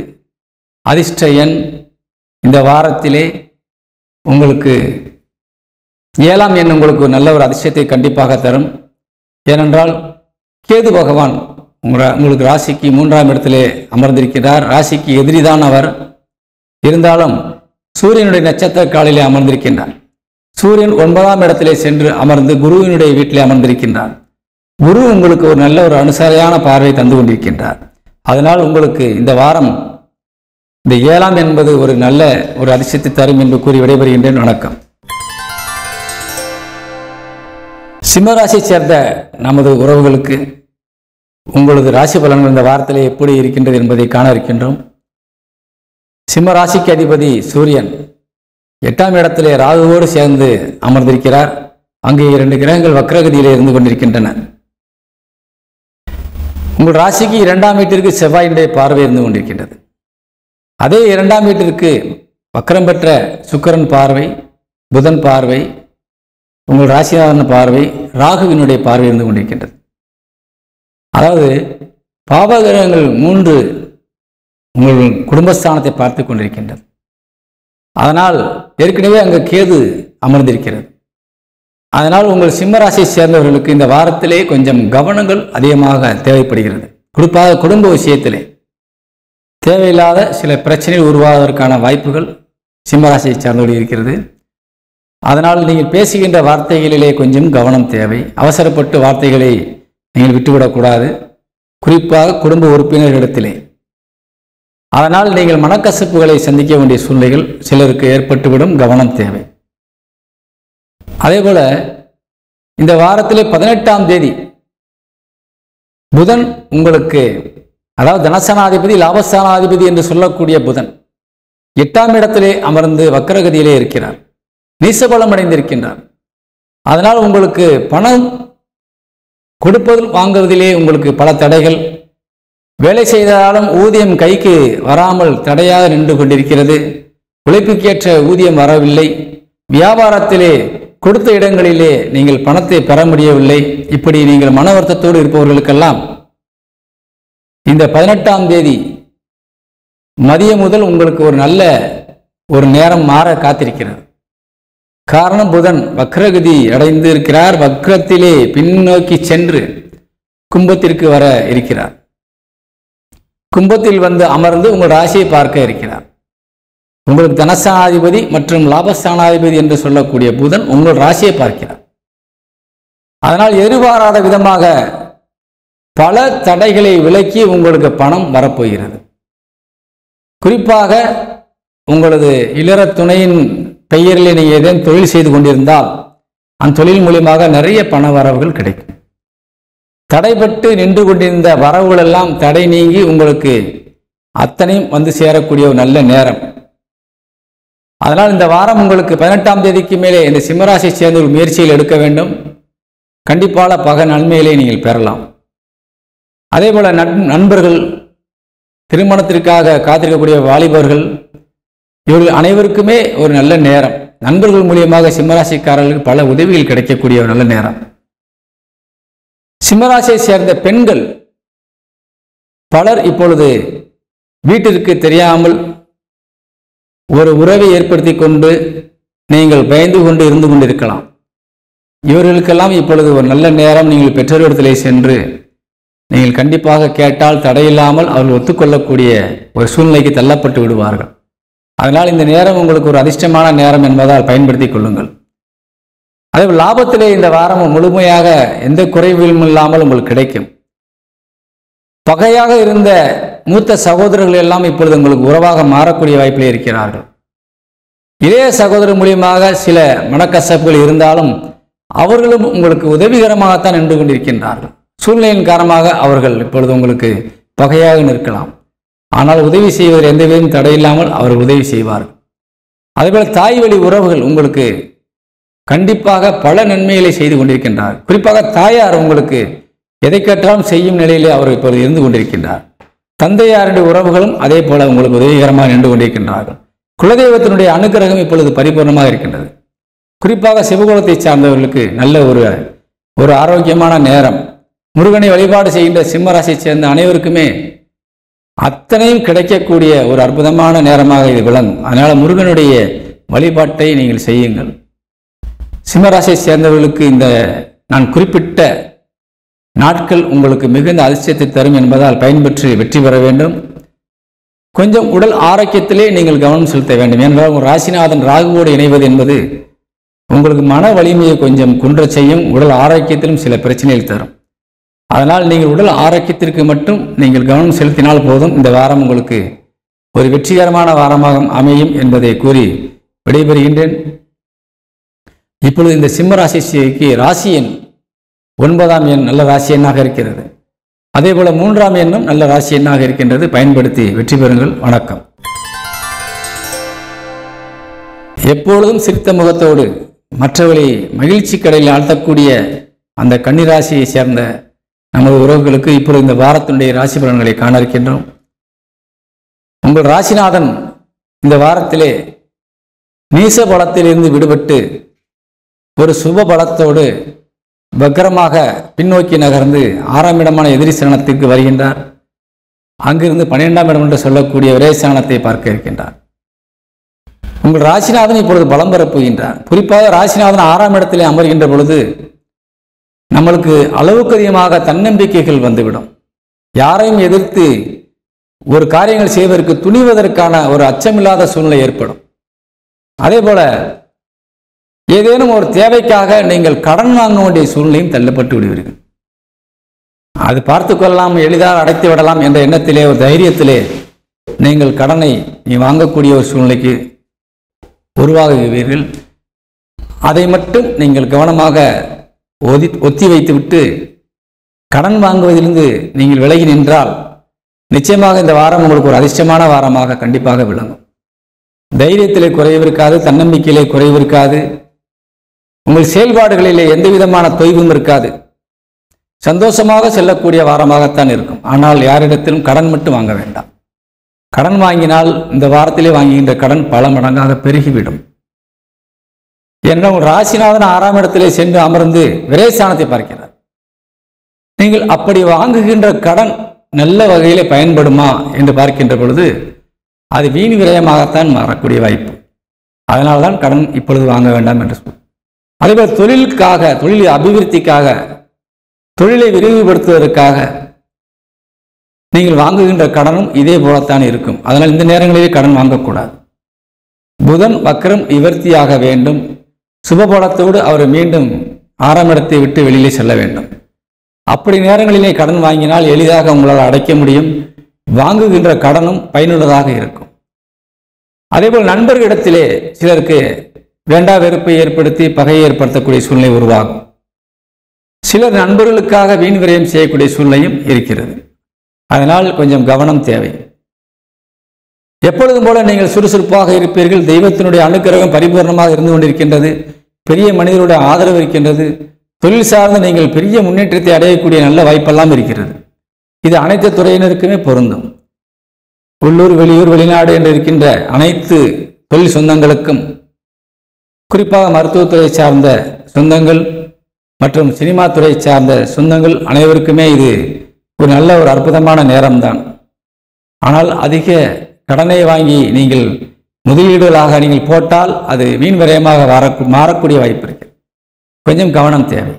அதிர்ஷ்ட எண் இந்த வாரத்திலே உங்களுக்கு 7ஆம் எண் உங்களுக்கு நல்ல ஒரு அதிர்ஷ்டத்தை கண்டிப்பாக தரும். ஏனென்றால் கேது பகவான் உங்களுக்கு ராசிக்கு 3ஆம் இடத்திலே அமர்ந்திருக்கிறார். ராசிக்கு எதிரிதான் அவர். இருந்தாலும் சூரியனுடைய நட்சத்திர காலிலே அமர்ந்திருக்கின்றார். சூரியன் 9ஆம் இடத்திலே சென்று அமர்ந்து குருவினுடைய வீட்டிலே அமர்ந்திருக்கின்றார். குரு உங்களுக்கு ஒரு நல்ல ஒரு அனுசரையான பார்வை தந்து கொண்டிருக்கின்றார். அதனால் உங்களுக்கு இந்த வாரம் இந்த 7ஆம் என்பது ஒரு நல்ல ஒரு அதிர்ஷ்டத்தை தரும் என்று கூறி விடைபெறுகின்றேன். வணக்கம். சிம்மராசியை சேர்ந்த நமது உறவுகளுக்கு உங்களது ராசி பலன்கள் இந்த வாரத்திலே எப்படி இருக்கின்றது என்பதை காண இருக்கின்றோம். சிம்ம ராசிக்கு அதிபதி சூரியன் 8ஆம் இடத்திலே ராகுவோடு சேர்ந்து அமர்ந்திருக்கிறார். அங்கே 2 கிரகங்கள் வக்ரகதியிலே இருந்து கொண்டிருக்கின்றன. உங்கள் ராசிக்கு 2ஆம் வீட்டிற்கு செவ்வாயினுடைய பார்வை இருந்து கொண்டிருக்கின்றது. அதே 2ஆம் வீட்டிற்கு வக்ரம் பெற்ற சுக்கிரன் பார்வை, புதன் பார்வை, உங்கள் ராசிநாதன் பார்வை, ராகுவினுடைய பார்வை இருந்து கொண்டிருக்கின்றது. அதாவது பாவகிரகங்கள் 3 உங்கள் குடும்பஸ்தானத்தை பார்த்து கொண்டிருக்கின்றது. அதனால் ஏற்கனவே அங்கு கேது அமர்ந்திருக்கிறது. அதனால் உங்கள் சிம்மராசியை சேர்ந்தவர்களுக்கு இந்த வாரத்திலே கொஞ்சம் கவனங்கள் அதிகமாக தேவைப்படுகிறது. குறிப்பாக குடும்ப விஷயத்திலே தேவையில்லாத சில பிரச்சனைகள் உருவாவதற்கான வாய்ப்புகள் சிம்மராசியை சேர்ந்தவர்கள் இருக்கிறது. அதனால் நீங்கள் பேசுகின்ற வார்த்தைகளிலே கொஞ்சம் கவனம் தேவை. அவசரப்பட்டு வார்த்தைகளை நீங்கள் விட்டுவிடக்கூடாது, குறிப்பாக குடும்ப உறுப்பினர்களிடத்திலே. அதனால் நீங்கள் மனக்கசப்புகளை சந்திக்க வேண்டிய சூழ்நிலைகள் சிலருக்கு ஏற்பட்டுவிடும். கவனம் தேவை. அதேபோல இந்த வாரத்திலே 18ஆம் தேதி புதன் உங்களுக்கு, அதாவது தனசனாதிபதி லாபஸ்தானாதிபதி என்று சொல்லக்கூடிய புதன் 8ஆம் இடத்திலே அமர்ந்து வக்கரகதியிலே இருக்கிறார், நீசபலம் அடைந்திருக்கின்றார். அதனால் உங்களுக்கு பணம் கொடுப்பதில் வாங்குவதிலே உங்களுக்கு பல தடைகள், வேலை செய்தாலும் ஊதியம் கைக்கு வராமல் தடையாக நின்று கொண்டிருக்கிறது, உழைப்புக்கேற்ற ஊதியம் வரவில்லை, வியாபாரத்திலே கொடுத்த இடங்களிலே நீங்கள் பணத்தை பெற முடியவில்லை. இப்படி நீங்கள் மன வருத்தத்தோடு இருப்பவர்களுக்கெல்லாம் இந்த 18ஆம் தேதி மதியம் முதல் உங்களுக்கு ஒரு நல்ல ஒரு நேரம் மாற காத்திருக்கிறது. காரணம், புதன் வக்ரகதி அடைந்து இருக்கிறார். வக்ரத்திலே பின்னோக்கி சென்று கும்பத்திற்கு வர இருக்கிறார். கும்பத்தில் வந்து அமர்ந்து உங்கள் ராசியை பார்க்க இருக்கிறார். உங்களுக்கு தனஸ்தானாதிபதி மற்றும் லாபஸ்தானாதிபதி என்று சொல்லக்கூடிய புதன் உங்கள் ராசியை பார்க்கிறார். அதனால் எதிர்பாராத விதமாக பல தடைகளை விலக்கி உங்களுக்கு பணம் வரப்போகிறது. குறிப்பாக உங்களது இல்லற துணையின் பெயரில் நீங்கள் ஏதேனும் தொழில் செய்து கொண்டிருந்தால் அந்த தொழில் மூலியமாக நிறைய பண வரவுகள் கிடைக்கும். தடைபட்டு நின்று கொண்டிருந்த வரவுகள் எல்லாம் தடை நீங்கி உங்களுக்கு அத்தனையும் வந்து சேரக்கூடிய ஒரு நல்ல நேரம். அதனால் இந்த வாரம் உங்களுக்கு 18ஆம் தேதிக்கு மேலே இந்த சிம்மராசியை சேர்ந்த ஒரு முயற்சியில் எடுக்க வேண்டும். கண்டிப்பான பக நன்மைகளை நீங்கள் பெறலாம். அதே போல நண்பர்கள், திருமணத்திற்காக காத்திருக்கக்கூடிய வாலிபர்கள், இவர்கள் அனைவருக்குமே ஒரு நல்ல நேரம். நண்பர்கள் மூலியமாக சிம்மராசிக்காரர்களுக்கு பல உதவிகள் கிடைக்கக்கூடிய ஒரு நல்ல நேரம். சிம்மராசியை சேர்ந்த பெண்கள் பலர் இப்பொழுது வீட்டிற்கு தெரியாமல் ஒரு உறவை ஏற்படுத்தி கொண்டு நீங்கள் பயந்து கொண்டு இருந்து கொண்டிருக்கலாம். இவர்களுக்கெல்லாம் இப்பொழுது ஒரு நல்ல நேரம். நீங்கள் பெற்றோரிடத்திலே சென்று நீங்கள் கண்டிப்பாக கேட்டால் தடையில்லாமல் அவர்கள் ஒத்துக்கொள்ளக்கூடிய ஒரு சூழ்நிலைக்கு தள்ளப்பட்டு விடுவார்கள். அதனால் இந்த நேரம் உங்களுக்கு ஒரு அதிர்ஷ்டமான நேரம் என்பதால் பயன்படுத்தி கொள்ளுங்கள். அதே லாபத்திலே இந்த வாரம் முழுமையாக எந்த குறைவும் இல்லாமல் உங்களுக்கு கிடைக்கும். பகையாக இருந்த மூத்த சகோதரர்கள் எல்லாம் இப்பொழுது உங்களுக்கு உறவாக மாறக்கூடிய வாய்ப்பிலே இருக்கிறார்கள். இளைய சகோதரர் மூலியமாக சில மனக்கசப்புகள் இருந்தாலும் அவர்களும் உங்களுக்கு உதவிகரமாகத்தான் நின்று கொண்டிருக்கின்றார்கள். சூழ்நிலையின் காரணமாக அவர்கள் இப்பொழுது உங்களுக்கு பகையாக நிற்கலாம். ஆனால் உதவி செய்வதில் எந்தவிதம் தடையில்லாமல் அவர்கள் உதவி செய்வார்கள். அதேபோல் தாய் வழி உறவுகள் உங்களுக்கு கண்டிப்பாக பல நன்மைகளை செய்து கொண்டிருக்கின்றார். குறிப்பாக தாயார் உங்களுக்கு எதை கேட்டாலும் செய்யும் நிலையிலே அவர் இப்பொழுது இருந்து கொண்டிருக்கின்றார். தந்தையாருடைய உறவுகளும் அதே போல உங்களுக்கு உதவிகரமாக நின்று கொண்டிருக்கின்றார்கள். குலதெய்வத்தினுடைய அனுகிரகம் இப்பொழுது பரிபூர்ணமாக இருக்கின்றது. குறிப்பாக சிவகுலத்தை சார்ந்தவர்களுக்கு நல்ல ஒரு ஆரோக்கியமான நேரம். முருகனை வழிபாடு செய்கின்ற சிம்மராசியை சேர்ந்த அனைவருக்குமே அத்தனையும் கிடைக்கக்கூடிய ஒரு அற்புதமான நேரமாக இது விளங்கும். அதனால் முருகனுடைய வழிபாட்டை நீங்கள் செய்யுங்கள். சிம்மராசியை சேர்ந்தவர்களுக்கு இந்த நான் குறிப்பிட்ட நாட்கள் உங்களுக்கு மிகுந்த அதிர்ஷ்டத்தை தரும் என்பதால் பயன்பெற்று வெற்றி பெற வேண்டும். கொஞ்சம் உடல் ஆரோக்கியத்திலே நீங்கள் கவனம் செலுத்த வேண்டும். என்றால் உங்கள் ராசிநாதன் ராகுவோடு இணைவது என்பது உங்களுக்கு மன வலிமையை கொஞ்சம் குன்ற செய்யும். உடல் ஆரோக்கியத்திலும் சில பிரச்சனைகள் தரும். அதனால் நீங்கள் உடல் ஆரோக்கியத்திற்கு மட்டும் நீங்கள் கவனம் செலுத்தினால் போதும். இந்த வாரம் உங்களுக்கு ஒரு வெற்றிகரமான வாரமாக அமையும் என்பதை கூறி விடைபெறுகின்றேன். இப்பொழுது இந்த சிம்ம ராசிக்கு ராசி எண் 9ஆம் எண் நல்ல ராசி எண்ணாக இருக்கிறது. அதே போல 3ஆம் எண்ணும் நல்ல ராசி எண்ணாக இருக்கின்றது. பயன்படுத்தி வெற்றி பெறுங்கள். வணக்கம். எப்பொழுதும் சிரித்த முகத்தோடு மற்றவர்களை மகிழ்ச்சி கடையில் ஆழ்த்தக்கூடிய அந்த கன்னிராசியை சேர்ந்த நமது உறவுகளுக்கு இப்பொழுது இந்த வாரத்தினுடைய ராசி பலன்களை காண இருக்கின்றோம். உங்கள் ராசிநாதன் இந்த வாரத்திலே நீச பலத்திலிருந்து விடுபட்டு ஒரு சுப பலத்தோடு வக்கரமாக பின்னோக்கி நகர்ந்து 6ஆம் இடமான எதிரி சலனத்திற்கு வருகின்றார். அங்கிருந்து 12ஆம் இடம் என்று சொல்லக்கூடிய ஒரே சலனத்தை பார்க்க இருக்கின்றார். உங்கள் ராசிநாதன் இப்பொழுது பலம் பெறப்போகின்றார். குறிப்பாக ராசிநாதன் 6ஆம் இடத்திலே அமர்கின்ற பொழுது நம்மளுக்கு அளவுக்கு அதிகமாக தன்னம்பிக்கைகள் வந்துவிடும். யாரையும் எதிர்த்து ஒரு காரியங்கள் செய்வதற்கு துணிவதற்கான ஒரு அச்சமில்லாத சூழ்நிலை ஏற்படும். அதே போல ஏதேனும் ஒரு தேவைக்காக நீங்கள் கடன் வாங்க வேண்டிய சூழ்நிலையும் தள்ளப்பட்டு விடுவீர்கள். அது பார்த்து கொள்ளலாம், எளிதாக அடைத்து விடலாம் என்ற எண்ணத்திலே, ஒரு தைரியத்திலே நீங்கள் கடனை வாங்கக்கூடிய ஒரு சூழ்நிலைக்கு உருவாகுவீர்கள். அதை மட்டும் நீங்கள் கவனமாக ஒத்தி வைத்துவிட்டு கடன் வாங்குவதிலிருந்து நீங்கள் விலகி நின்றால் நிச்சயமாக இந்த வாரம் உங்களுக்கு ஒரு அதிர்ஷ்டமான வாரமாக கண்டிப்பாக விளங்கும். தைரியத்திலே குறைவு இருக்காது, தன்னம்பிக்கையிலே குறைவு இருக்காது, உங்கள் செயல்பாடுகளிலே எந்த விதமான தொய்வும் இருக்காது. சந்தோஷமாக செல்லக்கூடிய வாரமாகத்தான் இருக்கும். ஆனால் யாரிடத்திலும் கடன் மட்டும் வாங்க வேண்டாம். கடன் வாங்கினால் இந்த வாரத்திலே வாங்குகின்ற கடன் பல மடங்காக பெருகிவிடும். ஏனென்றால் உங்கள் ராசிநாதன் 6ஆம் இடத்திலே சென்று அமர்ந்து விரயஸ்தானத்தை பார்க்கிறார். நீங்கள் அப்படி வாங்குகின்ற கடன் நல்ல வகையிலே பயன்படுமா என்று பார்க்கின்ற பொழுது அது வீண் விரயமாகத்தான் மாறக்கூடிய வாய்ப்பு. அதனால்தான் கடன் இப்பொழுது வாங்க வேண்டாம் என்று சொல்லும். அதேபோல் தொழிலுக்காக, தொழில் அபிவிருத்திக்காக, தொழிலை விரிவுபடுத்துவதற்காக நீங்கள் வாங்குகின்ற கடனும் இதே போலத்தான் இருக்கும். அதனால் இந்த நேரங்களிலே கடன் வாங்கக்கூடாது. புதன் வக்ரம் நிவர்த்தியாக வேண்டும். சுபபலத்தோடு அவர் மீண்டும் 6ஆம் இடத்தை விட்டு வெளியிலே செல்ல வேண்டும். அப்படி நேரங்களிலே கடன் வாங்கினால் எளிதாக உங்களால் அடைக்க முடியும். வாங்குகின்ற கடனும் பயனுள்ளதாக இருக்கும். அதேபோல் நண்பர்களிடத்திலே சிலருக்கு வேண்டா வெறுப்பை ஏற்படுத்தி பகையை ஏற்படுத்தக்கூடிய சூழ்நிலை உருவாகும். சிலர் நண்பர்களுக்காக வீண் விரயம் செய்யக்கூடிய சூழ்நிலையும் இருக்கிறது. அதனால் கொஞ்சம் கவனம் தேவை. எப்பொழுதும் போல நீங்கள் சுறுசுறுப்பாக இருப்பீர்கள். தெய்வத்தினுடைய அனுக்கிரகம் பரிபூர்ணமாக இருந்து கொண்டிருக்கின்றது. பெரிய மனிதருடைய ஆதரவு இருக்கின்றது. தொழில் சார்ந்து நீங்கள் பெரிய முன்னேற்றத்தை அடையக்கூடிய நல்ல வாய்ப்பெல்லாம் இருக்கிறது. இது அனைத்து துறையினருக்குமே பொருந்தும். உள்ளூர், வெளியூர், வெளிநாடு என்று இருக்கின்ற அனைத்து தொழில் சொந்தங்களுக்கும், குறிப்பாக மருத்துவத்துறை சார்ந்த சொந்தங்கள் மற்றும் சினிமா துறை சார்ந்த சொந்தங்கள் அனைவருக்குமே இது ஒரு நல்ல ஒரு அற்புதமான நேரம்தான். ஆனால் அதிக கடனை வாங்கி நீங்கள் முதலீடுகளாக நீங்கள் போட்டால் அது வீண் விரயமாக மாறக்கூடிய வாய்ப்பு இருக்கு. கொஞ்சம் கவனம் தேவை.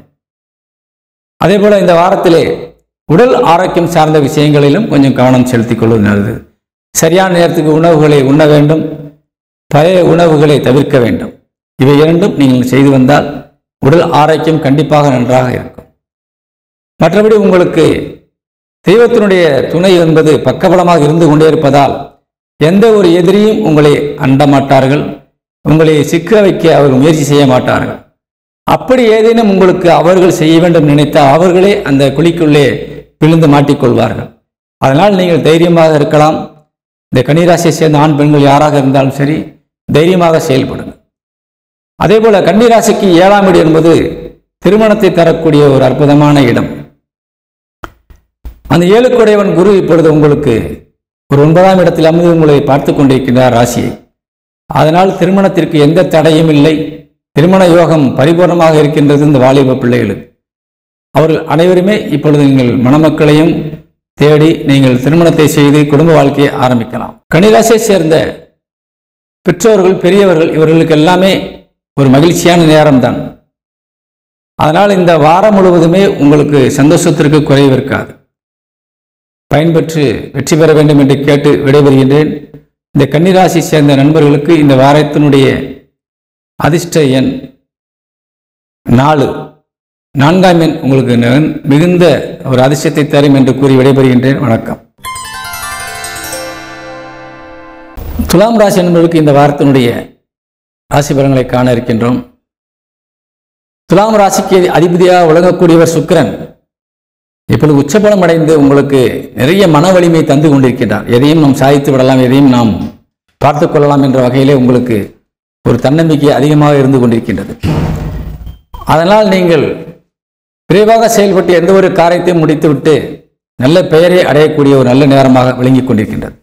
அதே போல இந்த வாரத்திலே உடல் ஆரோக்கியம் சார்ந்த விஷயங்களிலும் கொஞ்சம் கவனம் செலுத்திக் கொள்வது நல்லது. சரியான நேரத்துக்கு உணவுகளை உண்ண வேண்டும். பழைய உணவுகளை தவிர்க்க வேண்டும். இவை இரண்டும் நீங்கள் செய்து வந்தால் உடல் ஆரோக்கியம் கண்டிப்பாக நன்றாக இருக்கும். மற்றபடி உங்களுக்கு தெய்வத்தினுடைய துணை என்பது பக்கபலமாக இருந்து கொண்டே இருப்பதால் எந்த ஒரு எதிரியும் உங்களை அண்ட மாட்டார்கள். உங்களை சிக்க வைக்க அவர்கள் முயற்சி செய்ய மாட்டார்கள். அப்படி ஏதேனும் உங்களுக்கு அவர்கள் செய்ய வேண்டும் நினைத்தால் அவர்களே அந்த குழிக்குள்ளே விழுந்து மாட்டிக்கொள்வார்கள். அதனால் நீங்கள் தைரியமாக இருக்கலாம். இந்த கன்னிராசியை சேர்ந்த ஆண் பெண்கள் யாராக இருந்தாலும் சரி, தைரியமாக செயல்படுங்கள். அதே போல கன்னிராசிக்கு 7ஆம் இடம் என்பது திருமணத்தை தரக்கூடிய ஒரு அற்புதமான இடம். அந்த 7க்குடையவன் குரு இப்பொழுது உங்களுக்கு ஒரு 9ஆம் இடத்தில் அமர்ந்து உங்களை பார்த்து கொண்டிருக்கின்றார் ராசியை. அதனால் திருமணத்திற்கு எந்த தடையும் இல்லை. திருமண யோகம் பரிபூர்ணமாக இருக்கின்றது இந்த வாலிப பிள்ளைகளுக்கு. அவர்கள் அனைவருமே இப்பொழுது நீங்கள் மணமக்களையும் தேடி நீங்கள் திருமணத்தை செய்து குடும்ப வாழ்க்கையை ஆரம்பிக்கலாம். கன்னிராசியை சேர்ந்த பெற்றோர்கள், பெரியவர்கள் இவர்களுக்கு எல்லாமே ஒரு மகிழ்ச்சியான நேரம்தான். அதனால் இந்த வாரம் முழுவதுமே உங்களுக்கு சந்தோஷத்திற்கு குறைவு இருக்காது. பயன்பெற்று வெற்றி பெற வேண்டும் என்று கேட்டு விடைபெறுகின்றேன். இந்த கன்னிராசி சேர்ந்த நண்பர்களுக்கு இந்த வாரத்தினுடைய அதிர்ஷ்ட எண் 4. 4ஆம் எண் உங்களுக்கு மிகுந்த ஒரு அதிர்ஷ்டத்தை தரும் என்று கூறி விடைபெறுகின்றேன். வணக்கம். துலாம் ராசி நண்பர்களுக்கு இந்த வாரத்தினுடைய ராசி பலன்களை காண இருக்கின்றோம். துலாம் ராசிக்கு அதிபதியாக விளங்கக்கூடியவர் சுக்கிரன் இப்பொழுது உச்சபலம் அடைந்து உங்களுக்கு நிறைய மன வலிமை தந்து கொண்டிருக்கின்றார். எதையும் நாம் சாதித்து விடலாம், எதையும் நாம் பார்த்து கொள்ளலாம் என்ற வகையிலே உங்களுக்கு ஒரு தன்னம்பிக்கை அதிகமாக இருந்து கொண்டிருக்கின்றது. அதனால் நீங்கள் விரைவாக செயல்பட்டு எந்த ஒரு காரியத்தையும் முடித்துவிட்டு நல்ல பெயரை அடையக்கூடிய ஒரு நல்ல நேரமாக விளங்கி கொண்டிருக்கின்றது.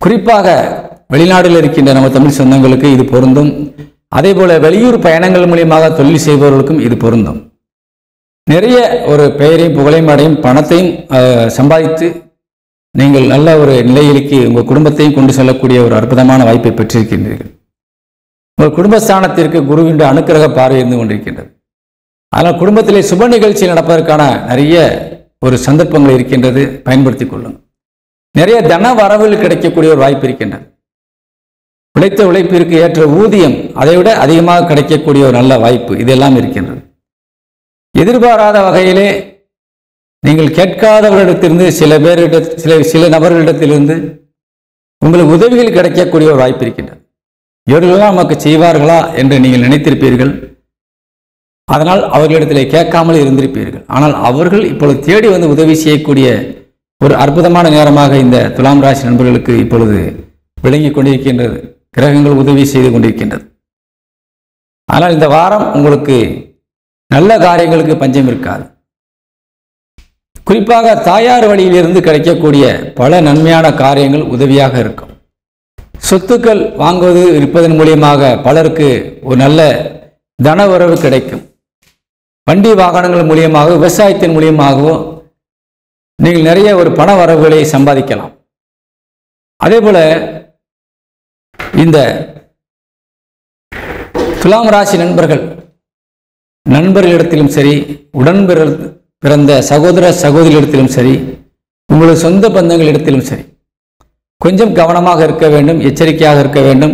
குறிப்பாக வெளிநாடுகளில் இருக்கின்ற நம்ம தமிழ் சொந்தங்களுக்கு இது பொருந்தும். அதே போல வெளியூர் பயணங்கள் மூலியமாக தொழில் செய்பவர்களுக்கும் இது பொருந்தும். நிறைய ஒரு பெயரையும் புகழையும் அடையும் பணத்தையும் சம்பாதித்து நீங்கள் நல்ல ஒரு நிலையிலுக்கு உங்கள் குடும்பத்தையும் கொண்டு செல்லக்கூடிய ஒரு அற்புதமான வாய்ப்பை பெற்றிருக்கின்றீர்கள். உங்கள் குடும்பஸ்தானத்திற்கு குருவின் அனுக்கிரக பார்வை இருந்து கொண்டிருக்கின்றது. ஆனால் குடும்பத்திலே சுப நிகழ்ச்சி நடப்பதற்கான நிறைய ஒரு சந்தர்ப்பங்கள் இருக்கின்றது. பயன்படுத்திக் கொள்ளுங்கள். நிறைய தன வரவில் கிடைக்கக்கூடிய ஒரு வாய்ப்பு இருக்கின்றது. உழைத்த உழைப்பிற்கு ஏற்ற ஊதியம் அதைவிட அதிகமாக கிடைக்கக்கூடிய ஒரு நல்ல வாய்ப்பு இதெல்லாம் இருக்கின்றது. எதிர்பாராத வகையிலே நீங்கள் கேட்காதவர்களிடத்திலிருந்து சில நபர்களிடத்திலிருந்து உங்களுக்கு உதவிகள் கிடைக்கக்கூடிய ஒரு வாய்ப்பு இருக்கின்றது. இவர்களெல்லாம் நமக்கு செய்வார்களா என்று நீங்கள் நினைத்திருப்பீர்கள். அதனால் அவர்களிடத்தில் கேட்காமல் இருந்திருப்பீர்கள். ஆனால் அவர்கள் இப்பொழுது தேடி வந்து உதவி செய்யக்கூடிய ஒரு அற்புதமான நேரமாக இந்த துலாம் ராசி நண்பர்களுக்கு இப்பொழுது விளங்கி கொண்டிருக்கின்றது. கிரகங்கள் உதவி செய்து கொண்டிருக்கின்றது. ஆனால் இந்த வாரம் உங்களுக்கு நல்ல காரியங்களுக்கு பஞ்சம் இருக்காது. குறிப்பாக தாயார் வழியிலிருந்து கிடைக்கக்கூடிய பல நன்மையான காரியங்கள் உதவியாக இருக்கும். சொத்துக்கள் வாங்குவது இருப்பதன் மூலியமாக பலருக்கு ஒரு நல்ல தன உறவு கிடைக்கும். வண்டி வாகனங்கள் மூலியமாக, விவசாயத்தின் மூலியமாகவோ நீங்கள் நிறைய ஒரு பண வரவுகளை சம்பாதிக்கலாம். அதே போல இந்த துலாம் ராசி நண்பர்களிடத்திலும் சரி, உடன் பிறந்த சகோதர சகோதரியிடத்திலும் சரி, உங்களது சொந்த பந்தங்களிடத்திலும் சரி, கொஞ்சம் கவனமாக இருக்க வேண்டும், எச்சரிக்கையாக இருக்க வேண்டும்.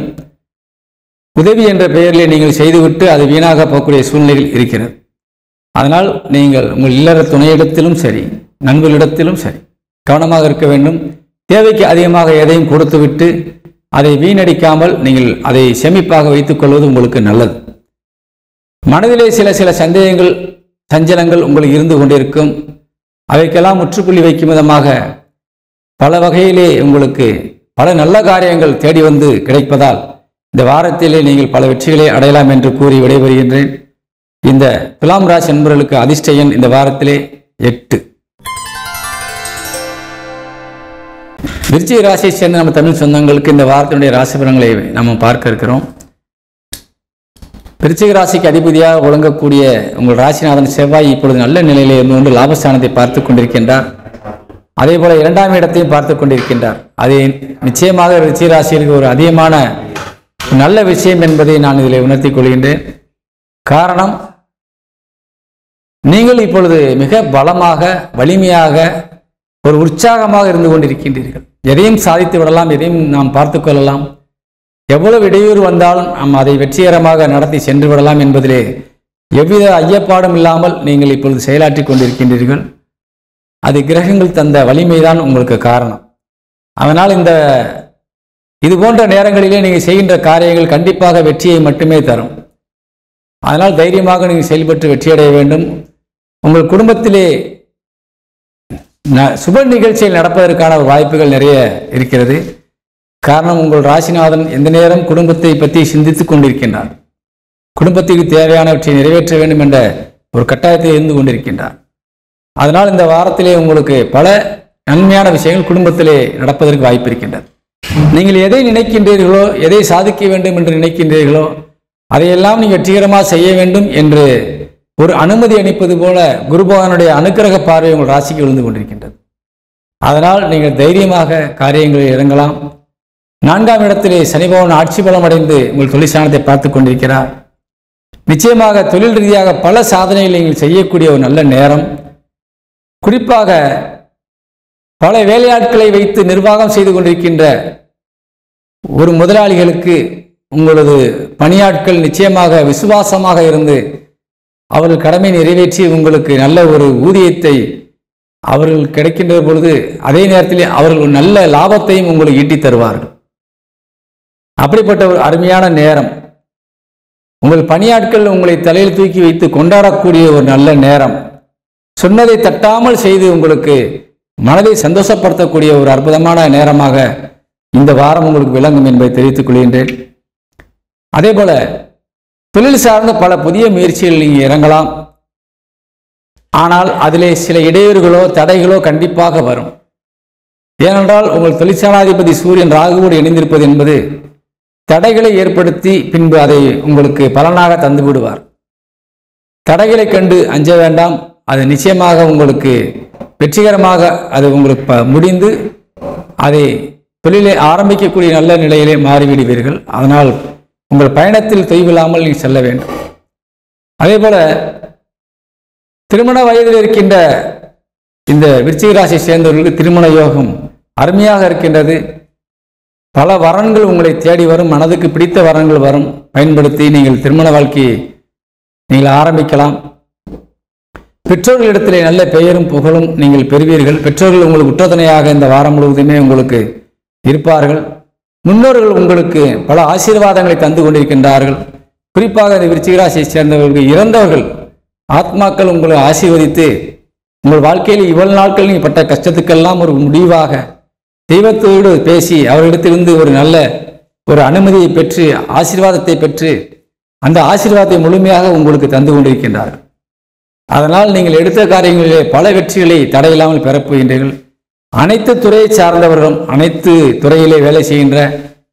உதவி என்ற பெயரிலே நீங்கள் செய்துவிட்டு அது வீணாக போகக்கூடிய சூழ்நிலைகள் இருக்கிறது. அதனால் நீங்கள் உங்கள் இல்லற துணையிடத்திலும் சரி, நண்பர்களிடத்திலும் சரி கவனமாக இருக்க வேண்டும். தேவைக்கு அதிகமாக எதையும் கொடுத்துவிட்டு அதை வீணடிக்காமல் நீங்கள் அதை சேமிப்பாக வைத்துக் கொள்வது உங்களுக்கு நல்லது. மனதிலே சில சந்தேகங்கள், சஞ்சலங்கள் உங்களுக்கு இருந்து கொண்டிருக்கும். அவைக்கெல்லாம் முற்றுப்புள்ளி வைக்கும் விதமாக பல வகையிலே உங்களுக்கு பல நல்ல காரியங்கள் தேடி வந்து கிடைப்பதால் இந்த வாரத்திலே நீங்கள் பல வெற்றிகளை அடையலாம் என்று கூறி விடைபெறுகின்றேன். இந்த துலாம் ராசி நண்பர்களுக்கு அதிர்ஷ்ட எண் இந்த வாரத்திலே 8. விருச்சிக ராசியை சேர்ந்த நம்ம தமிழ் சொந்தங்களுக்கு இந்த வாரத்தினுடைய ராசி பலன்களை நம்ம பார்க்க இருக்கிறோம். விருச்சிக ராசிக்கு அதிபதியாக ஒழுங்கக்கூடிய உங்கள் ராசிநாதன் செவ்வாய் இப்பொழுது நல்ல நிலையிலே இருந்து கொண்டு லாபஸ்தானத்தை பார்த்து கொண்டிருக்கின்றார். அதே போல 2ஆம் இடத்தையும் பார்த்து கொண்டிருக்கின்றார். அது நிச்சயமாக விருச்சிக ராசிக்கு ஒரு அதிகமான நல்ல விஷயம் என்பதை நான் இதில் உணர்த்திக் கொள்கின்றேன். காரணம், நீங்கள் இப்பொழுது மிக பலமாக, வலிமையாக, ஒரு உற்சாகமாக இருந்து கொண்டிருக்கின்றீர்கள். எதையும் சாதித்து விடலாம், எதையும் நாம் பார்த்து கொள்ளலாம். எவ்வளவு இடையூறு வந்தாலும் நாம் அதை வெற்றிகரமாக நடத்தி சென்று விடலாம் என்பதிலே எவ்வித ஐயப்பாடும் இல்லாமல் நீங்கள் இப்பொழுது செயலாற்றி கொண்டிருக்கின்றீர்கள். அது கிரகங்கள் தந்த வலிமைதான் உங்களுக்கு காரணம். அதனால் இது போன்ற நேரங்களிலே நீங்கள் செய்கின்ற காரியங்கள் கண்டிப்பாக வெற்றியை மட்டுமே தரும். அதனால் தைரியமாக நீங்கள் செயல்பட்டு வெற்றியடைய வேண்டும். உங்கள் குடும்பத்திலே சுப நிகழ்ச்சிகள் நடப்பதற்கான வாய்ப்புகள் நிறைய இருக்கிறது. காரணம், உங்கள் ராசிநாதன் எந்த நேரம் குடும்பத்தை பற்றி சிந்தித்துக் கொண்டிருக்கின்றார். குடும்பத்திற்கு தேவையானவற்றை நிறைவேற்ற வேண்டும் என்ற ஒரு கட்டாயத்தில் இருந்து கொண்டிருக்கின்றார். அதனால் இந்த வாரத்திலே உங்களுக்கு பல நன்மையான விஷயங்கள் குடும்பத்திலே நடப்பதற்கு வாய்ப்பு இருக்கின்றது. நீங்கள் எதை நினைக்கின்றீர்களோ, எதை சாதிக்க வேண்டும் என்று நினைக்கின்றீர்களோ அதையெல்லாம் நீங்கள் வெற்றிகரமாக செய்ய வேண்டும் என்று ஒரு அனுமதி அளிப்பது போல குரு பகவானுடைய அனுக்கிரக பார்வை உங்கள் ராசிக்கு விழுந்து கொண்டிருக்கின்றது. அதனால் நீங்கள் தைரியமாக காரியங்களில் இறங்கலாம். 4ஆம் இடத்திலே சனி பகவான் ஆட்சி பலம் அடைந்து உங்கள் தொழிற்சாலத்தை பார்த்து கொண்டிருக்கிறார். நிச்சயமாக தொழில் ரீதியாக பல சாதனைகளை நீங்கள் செய்யக்கூடிய ஒரு நல்ல நேரம். குறிப்பாக பல வேலையாட்களை வைத்து நிர்வாகம் செய்து கொண்டிருக்கின்ற ஒரு முதலாளிகளுக்கு உங்களது பணியாட்கள் நிச்சயமாக விசுவாசமாக இருந்து அவர்கள் கடமை நிறைவேற்றி உங்களுக்கு நல்ல ஒரு ஊதியத்தை அவர்கள் கிடைக்கின்ற பொழுது அதே நேரத்தில் அவர்கள் நல்ல லாபத்தையும் உங்களுக்கு ஈட்டி தருவார்கள். அப்படிப்பட்ட ஒரு அருமையான நேரம். உங்கள் பணியாட்கள் உங்களை தலையில் தூக்கி வைத்து கொண்டாடக்கூடிய ஒரு நல்ல நேரம். சொன்னதை தட்டாமல் செய்து உங்களுக்கு மனதை சந்தோஷப்படுத்தக்கூடிய ஒரு அற்புதமான நேரமாக இந்த வாரம் உங்களுக்கு விளங்கும் என்பதை தெரிவித்துக் கொள்கின்றேன். அதே போல தொழில் சார்ந்த பல புதிய முயற்சிகள் நீங்கள் இறங்கலாம். ஆனால் அதிலே சில இடையூறுகளோ தடைகளோ கண்டிப்பாக வரும். ஏனென்றால் உங்கள் தொழிற்சாலாதிபதி சூரியன் ராகுவோடு இணைந்திருப்பது என்பது தடைகளை ஏற்படுத்தி பின்பு அதை உங்களுக்கு பலனாக தந்து விடுவார். தடைகளை கண்டு அஞ்ச வேண்டாம். அது நிச்சயமாக உங்களுக்கு வெற்றிகரமாக அது உங்களுக்கு முடிந்து அதை தொழிலை ஆரம்பிக்கக்கூடிய நல்ல நிலையிலே மாறிவிடுவீர்கள். அதனால் உங்கள் பயணத்தில் தொய்வில்லாமல் நீங்கள் செல்ல வேண்டும். அதே போல திருமண வயதில் இருக்கின்ற இந்த விருச்சிக ராசியை சேர்ந்தவர்களுக்கு திருமண யோகம் அருமையாக இருக்கின்றது. பல வரன்கள் உங்களை தேடி வரும். மனதுக்கு பிடித்த வரன்கள் வரும். பயன்படுத்தி நீங்கள் திருமண வாழ்க்கையை நீங்கள் ஆரம்பிக்கலாம். பெற்றோர்களிடத்திலே நல்ல பெயரும் புகழும் நீங்கள் பெறுவீர்கள். பெற்றோர்கள் உங்களுக்கு உற்றதுணையாக இந்த வாரம் முழுவதுமே உங்களுக்கு இருப்பார்கள். முன்னோர்கள் உங்களுக்கு பல ஆசீர்வாதங்களை தந்து கொண்டிருக்கின்றார்கள். குறிப்பாக இந்த விருச்சிக ராசியை சேர்ந்தவர்களுக்கு இறந்தவர்கள் ஆத்மாக்கள் உங்களை ஆசீர்வதித்து உங்கள் வாழ்க்கையில் இவ்வளவு நாட்கள் நீங்கள் பட்ட கஷ்டத்துக்கெல்லாம் ஒரு முடிவாக தெய்வத்தோடு பேசி அவர்களிடத்திலிருந்து ஒரு நல்ல ஒரு அனுமதியை பெற்று ஆசீர்வாதத்தை பெற்று அந்த ஆசீர்வாதத்தை முழுமையாக உங்களுக்கு தந்து கொண்டிருக்கின்றார்கள். அதனால் நீங்கள் எடுத்த காரியங்களிலே பல வெற்றிகளை தடையில்லாமல் பெறப்போகின்றீர்கள். அனைத்து துறையை சார்ந்தவர்களும் அனைத்து துறையிலே வேலை செய்கின்ற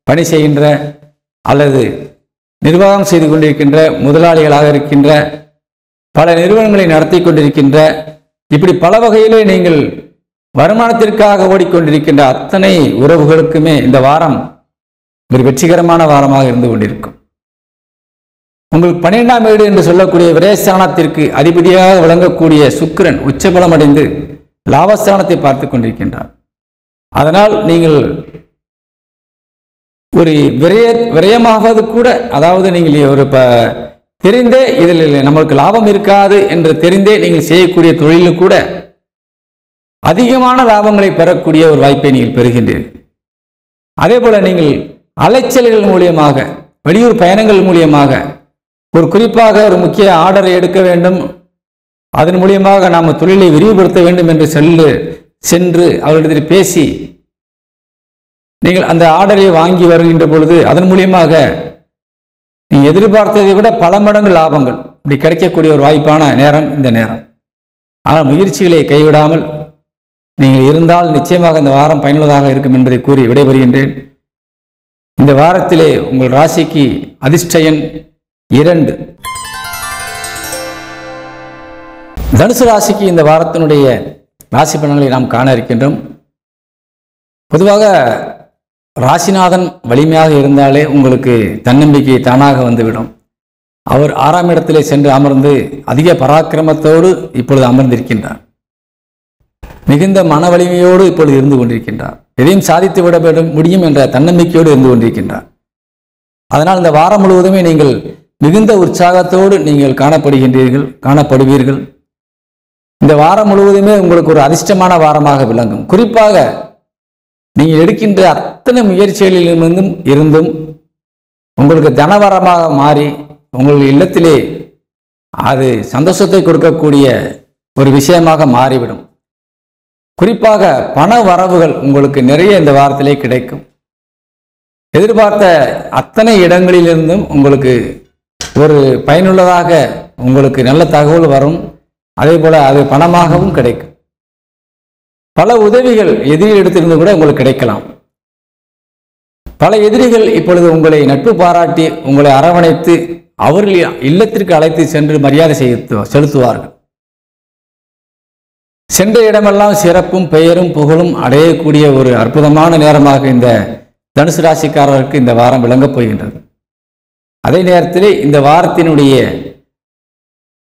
பணி செய்கின்ற அல்லது நிர்வாகம் செய்து கொண்டிருக்கின்ற முதலாளிகளாக இருக்கின்ற பல நிறுவனங்களை நடத்தி கொண்டிருக்கின்ற இப்படி பல வகையிலே நீங்கள் வருமானத்திற்காக ஓடிக்கொண்டிருக்கின்ற அத்தனை உறவுகளுக்குமே இந்த வாரம் ஒரு வெற்றிகரமான வாரமாக இருந்து கொண்டிருக்கும். உங்களுக்கு 12ஆம் வீடு என்று சொல்லக்கூடிய விரயஸ்தானத்திற்கு அதிபதியாக விளங்கக்கூடிய சுக்கிரன் உச்சபலம் அடைந்து லாபஸ்தானத்தை பார்த்து கொண்டிருக்கின்றார். அதனால் நீங்கள் ஒரு விரயமாவது கூட, அதாவது நீங்கள் ஒரு தெரிந்தே இதில் நம்மளுக்கு லாபம் இருக்காது என்று தெரிந்தே நீங்கள் செய்யக்கூடிய தொழிலும் கூட அதிகமான லாபங்களை பெறக்கூடிய ஒரு வாய்ப்பை நீங்கள் பெறுகின்றீர்கள். அதே போல நீங்கள் அலைச்சல்கள் மூலியமாக வெளியூர் பயணங்கள் மூலியமாக ஒரு குறிப்பாக ஒரு முக்கிய ஆர்டரை எடுக்க வேண்டும், அதன் மூலியமாக நாம் தொழிலை விரிவுபடுத்த வேண்டும் என்று சென்று அவர்களிடத்தில் பேசி நீங்கள் அந்த ஆர்டரை வாங்கி வருகின்ற பொழுது அதன் மூலியமாக நீங்கள் எதிர்பார்த்ததை விட பல மடங்கு லாபங்கள் இப்படி கிடைக்கக்கூடிய ஒரு வாய்ப்பான நேரம் இந்த நேரம். ஆனால் முயற்சிகளை கைவிடாமல் நீங்கள் இருந்தால் நிச்சயமாக இந்த வாரம் பயனுள்ளதாக இருக்கும் என்பதை கூறி விடைபெறுகின்றேன். இந்த வாரத்திலே உங்கள் ராசிக்கு அதிர்ஷ்ட எண் 2. தனுசு ராசிக்கு இந்த வாரத்தினுடைய ராசி பலன்களை நாம் காண இருக்கின்றோம். பொதுவாக ராசிநாதன் வலிமையாக இருந்தாலே உங்களுக்கு தன்னம்பிக்கை தானாக வந்துவிடும். அவர் 6ஆம் இடத்திலே சென்று அமர்ந்து அதிக பராக்கிரமத்தோடு இப்பொழுது அமர்ந்திருக்கின்றார். மிகுந்த மன வலிமையோடு இப்பொழுது இருந்து கொண்டிருக்கின்றார். எதையும் சாதித்து விட முடியும் என்ற தன்னம்பிக்கையோடு இருந்து கொண்டிருக்கின்றார். அதனால் இந்த வாரம் முழுவதுமே நீங்கள் மிகுந்த உற்சாகத்தோடு நீங்கள் காணப்படுவீர்கள். இந்த வாரம் முழுவதுமே உங்களுக்கு ஒரு அதிர்ஷ்டமான வாரமாக விளங்கும். குறிப்பாக நீங்கள் எடுக்கின்ற அத்தனை முயற்சிகளிலிருந்தும் உங்களுக்கு தனவரமாக மாறி உங்கள் இல்லத்திலே அது சந்தோஷத்தை கொடுக்கக்கூடிய ஒரு விஷயமாக மாறிவிடும். குறிப்பாக பண வரவுகள் உங்களுக்கு நிறைய இந்த வாரத்திலே கிடைக்கும். எதிர்பார்த்த அத்தனை இடங்களிலிருந்தும் உங்களுக்கு ஒரு பயனுள்ளதாக உங்களுக்கு நல்ல தகவல் வரும். அதே போல அது பணமாகவும் கிடைக்கும். பல உதவிகள் எதிரியிடத்திலிருந்து கூட உங்களுக்கு கிடைக்கலாம். பல எதிரிகள் இப்பொழுது உங்களை நட்பு பாராட்டி உங்களை அரவணைத்து அவர்கள் இல்லத்திற்கு அழைத்து சென்று மரியாதை செலுத்துவார்கள். சென்ற இடமெல்லாம் சிறப்பும் பெயரும் புகழும் அடையக்கூடிய ஒரு அற்புதமான நேரமாக இந்த தனுசு ராசிக்காரருக்கு இந்த வாரம் விளங்கப் போகின்றது. அதே நேரத்தில் இந்த வாரத்தினுடைய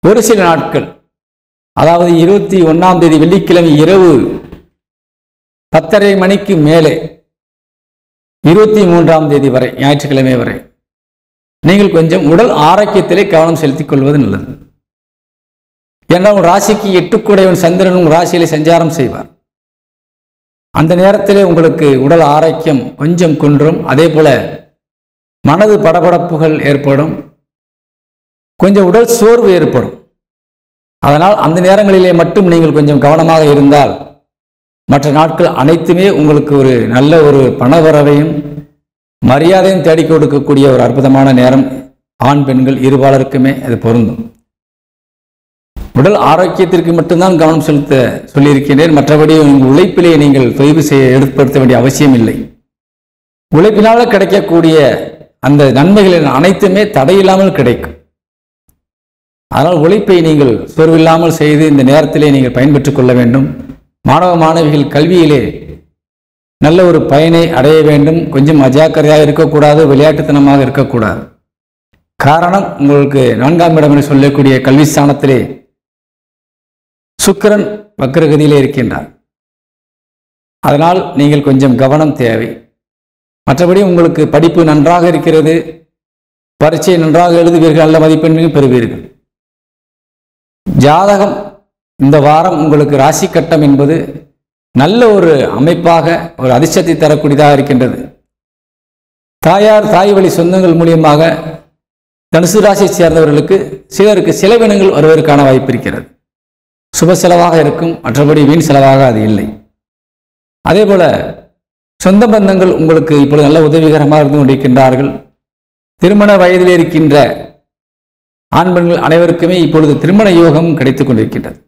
ஒரு சில நாட்கள், அதாவது 21ஆம் தேதி வெள்ளிக்கிழமை இரவு 10:30 மணிக்கு மேலே 23ஆம் தேதி வரை ஞாயிற்றுக்கிழமை வரை நீங்கள் கொஞ்சம் உடல் ஆரோக்கியத்திலே கவனம் செலுத்திக் கொள்வது நல்லது. ஏனென்றால் உங்கள் ராசிக்கு 8 சந்திரன் உங்கள் ராசியிலே சஞ்சாரம் செய்வார். அந்த நேரத்திலே உங்களுக்கு உடல் ஆரோக்கியம் கொஞ்சம் குன்றும். அதே போல மனது படபடப்புகள் ஏற்படும், கொஞ்சம் உடல் சோர்வு ஏற்படும். அதனால் அந்த நேரங்களிலே மட்டும் நீங்கள் கொஞ்சம் கவனமாக இருந்தால் மற்ற நாட்கள் அனைத்துமே உங்களுக்கு ஒரு நல்ல ஒரு பணவரவையும் மரியாதையும் தேடி கொடுக்கக்கூடிய ஒரு அற்புதமான நேரம். ஆண் பெண்கள் இருபாலருக்குமே அது பொருந்தும். உடல் ஆரோக்கியத்திற்கு மட்டும்தான் கவனம் செலுத்த சொல்லியிருக்கின்றேன். மற்றபடி உங்கள் உழைப்பிலே நீங்கள் தொய்வு ஏற்படுத்த வேண்டிய அவசியம் இல்லை. உழைப்பினால் கிடைக்கக்கூடிய அந்த நன்மைகளின் அனைத்துமே தடையில்லாமல் கிடைக்கும். அதனால் உழைப்பை நீங்கள் சோர்வில்லாமல் செய்து இந்த நேரத்திலே நீங்கள் பயன்பெற்றுக் கொள்ள வேண்டும். மாணவ மாணவிகள் கல்வியிலே நல்ல ஒரு பயனை அடைய வேண்டும். கொஞ்சம் அஜாக்கிரதையாக இருக்கக்கூடாது, விளையாட்டுத்தனமாக இருக்கக்கூடாது. காரணம், உங்களுக்கு 4ஆம் இடம் என்று சொல்லக்கூடிய கல்வி ஸ்தானத்திலே சுக்கிரன் வக்ரகதியிலே இருக்கின்றார். அதனால் நீங்கள் கொஞ்சம் கவனம் தேவை. மற்றபடி உங்களுக்கு படிப்பு நன்றாக இருக்கிறது, பரீட்சை நன்றாக எழுதுவீர்கள், நல்ல மதிப்பெண்ணையும் பெறுவீர்கள். ஜாதகம் இந்த வாரம் உங்களுக்கு ராசி கட்டம் என்பது நல்ல ஒரு அமைப்பாக ஒரு அதிர்ஷ்டத்தை தரக்கூடியதாக இருக்கின்றது. தாய் வழி சொந்தங்கள் மூலியமாக தனுசு ராசியை சேர்ந்தவர்களுக்கு சிலருக்கு செலவினங்கள் வருவதற்கான வாய்ப்பு இருக்கிறது. சுப செலவாக இருக்கும், மற்றபடி வீண் செலவாக அது இல்லை. அதே போல சொந்த பந்தங்கள் உங்களுக்கு இப்பொழுது நல்ல உதவிகரமாக இருந்து கொண்டிருக்கின்றார்கள். திருமண வயதில் இருக்கின்ற ஆண் பெண்கள் அனைவருக்குமே இப்பொழுது திருமண யோகம் கிடைத்துக் கொண்டிருக்கின்றது.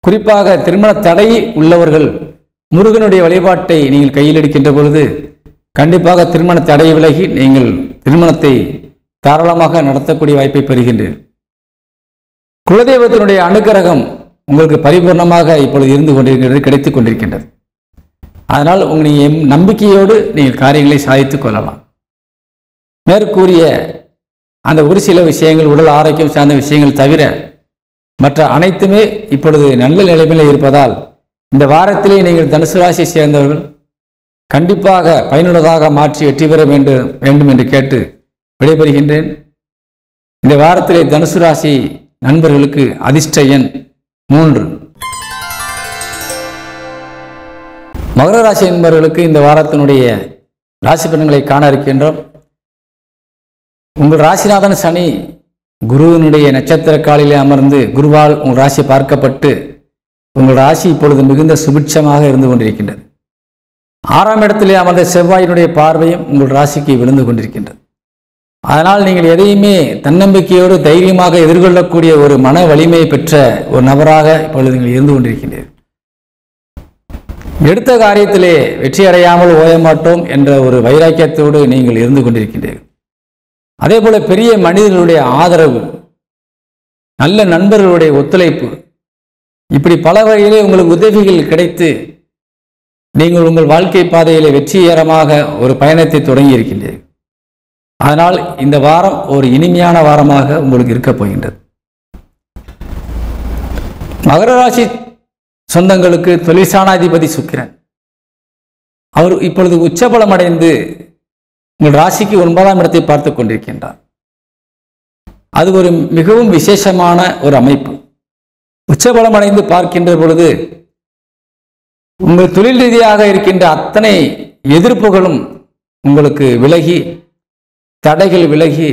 குறிப்பாக திருமண தடை உள்ளவர்கள் முருகனுடைய வழிபாட்டை நீங்கள் கையில் எடுக்கின்ற பொழுது கண்டிப்பாக திருமண தடை விலகி நீங்கள் திருமணத்தை தாராளமாக நடத்தக்கூடிய வாய்ப்பை பெறுகின்றீர்கள். குலதெய்வத்தினுடைய அனுக்கிரகம் உங்களுக்கு பரிபூர்ணமாக இப்பொழுது இருந்து கொண்டிருக்கிறது, கிடைத்துக் கொண்டிருக்கின்றது. அதனால் உங்களுடைய நம்பிக்கையோடு நீங்கள் காரியங்களை சாதித்துக் கொள்ளலாம். மேற்கூறிய அந்த ஒரு சில விஷயங்கள், உடல் ஆரோக்கியம் சார்ந்த விஷயங்கள் தவிர மற்ற அனைத்துமே இப்பொழுது நல்ல நிலைமையில் இருப்பதால் இந்த வாரத்திலே நீங்கள் தனுசு ராசியை சேர்ந்தவர்கள் கண்டிப்பாக பயனுள்ளதாக மாற்றி வெற்றி பெற வேண்டும் என்று கேட்டு விடைபெறுகின்றேன். இந்த வாரத்திலே தனுசு ராசி நண்பர்களுக்கு அதிர்ஷ்ட எண் 3. மகர ராசி நண்பர்களுக்கு இந்த வாரத்தினுடைய ராசி பலன்களை காண இருக்கின்றோம். உங்கள் ராசிநாதன் சனி குருவினுடைய நட்சத்திர காலிலே அமர்ந்து குருவால் உங்கள் ராசி பார்க்கப்பட்டு உங்கள் ராசி இப்பொழுது மிகுந்த சுபிட்சமாக இருந்து கொண்டிருக்கின்றது. 6ஆம் இடத்திலே அமர்ந்த செவ்வாயினுடைய பார்வையும் உங்கள் ராசிக்கு விழுந்து கொண்டிருக்கின்றது. அதனால் நீங்கள் எதையுமே தன்னம்பிக்கையோடு தைரியமாக எதிர்கொள்ளக்கூடிய ஒரு மன வலிமை பெற்ற ஒரு நபராக இப்பொழுது நீங்கள் இருந்து கொண்டிருக்கின்றீர்கள். எடுத்த காரியத்திலே வெற்றி அடையாமல் ஓயமாட்டோம் என்ற ஒரு வைராக்கியத்தோடு நீங்கள் இருந்து கொண்டிருக்கின்றீர்கள். அதே போல பெரிய மனிதர்களுடைய ஆதரவு, நல்ல நண்பர்களுடைய ஒத்துழைப்பு, இப்படி பல வகையிலே உங்களுக்கு உதவிகள் கிடைத்து நீங்கள் உங்கள் வாழ்க்கை பாதையிலே வெற்றிகரமாக ஒரு பயணத்தை தொடங்கி இருக்கின்றீர்கள். அதனால் இந்த வாரம் ஒரு இனிமையான வாரமாக உங்களுக்கு இருக்கப் போகின்றது. மகர ராசி சொந்தங்களுக்கு தொழிற்சானாதிபதி சுக்கிரன் அவர் இப்பொழுது உச்சபலம் அடைந்து உங்கள் ராசிக்கு 9ஆம் இடத்தை பார்த்து கொண்டிருக்கின்றார். அது ஒரு மிகவும் விசேஷமான ஒரு அமைப்பு. உச்சபலம் அடைந்து பார்க்கின்ற பொழுது உங்கள் தொழில் ரீதியாக இருக்கின்ற அத்தனை எதிர்ப்புகளும் உங்களுக்கு விலகி, தடைகள் விலகி,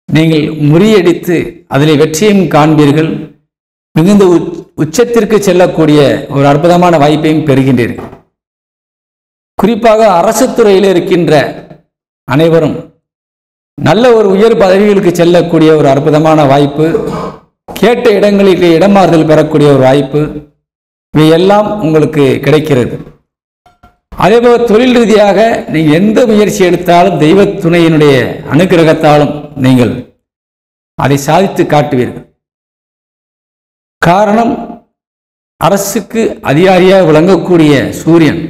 நீங்கள் முறியடித்து அதில் வெற்றியும் காண்பீர்கள். மிகுந்த உச்சத்திற்கு செல்லக்கூடிய ஒரு அற்புதமான வாய்ப்பையும் பெறுகின்றீர்கள். குறிப்பாக அரசு துறையில் இருக்கின்ற அனைவரும் நல்ல ஒரு உயர் பதவிகளுக்கு செல்லக்கூடிய ஒரு அற்புதமான வாய்ப்பு, கேட்ட இடங்களுக்கு இடமாறுதல் பெறக்கூடிய ஒரு வாய்ப்பு, இவையெல்லாம் உங்களுக்கு கிடைக்கிறது. அதேபோல தொழில் ரீதியாக நீங்கள் எந்த முயற்சி எடுத்தாலும் தெய்வ துணையினுடைய அனுக்கிரகத்தாலும் நீங்கள் அதை சாதித்து காட்டுவீர்கள். காரணம், அரசுக்கு அதிகாரியாக விளங்கக்கூடிய சூரியன்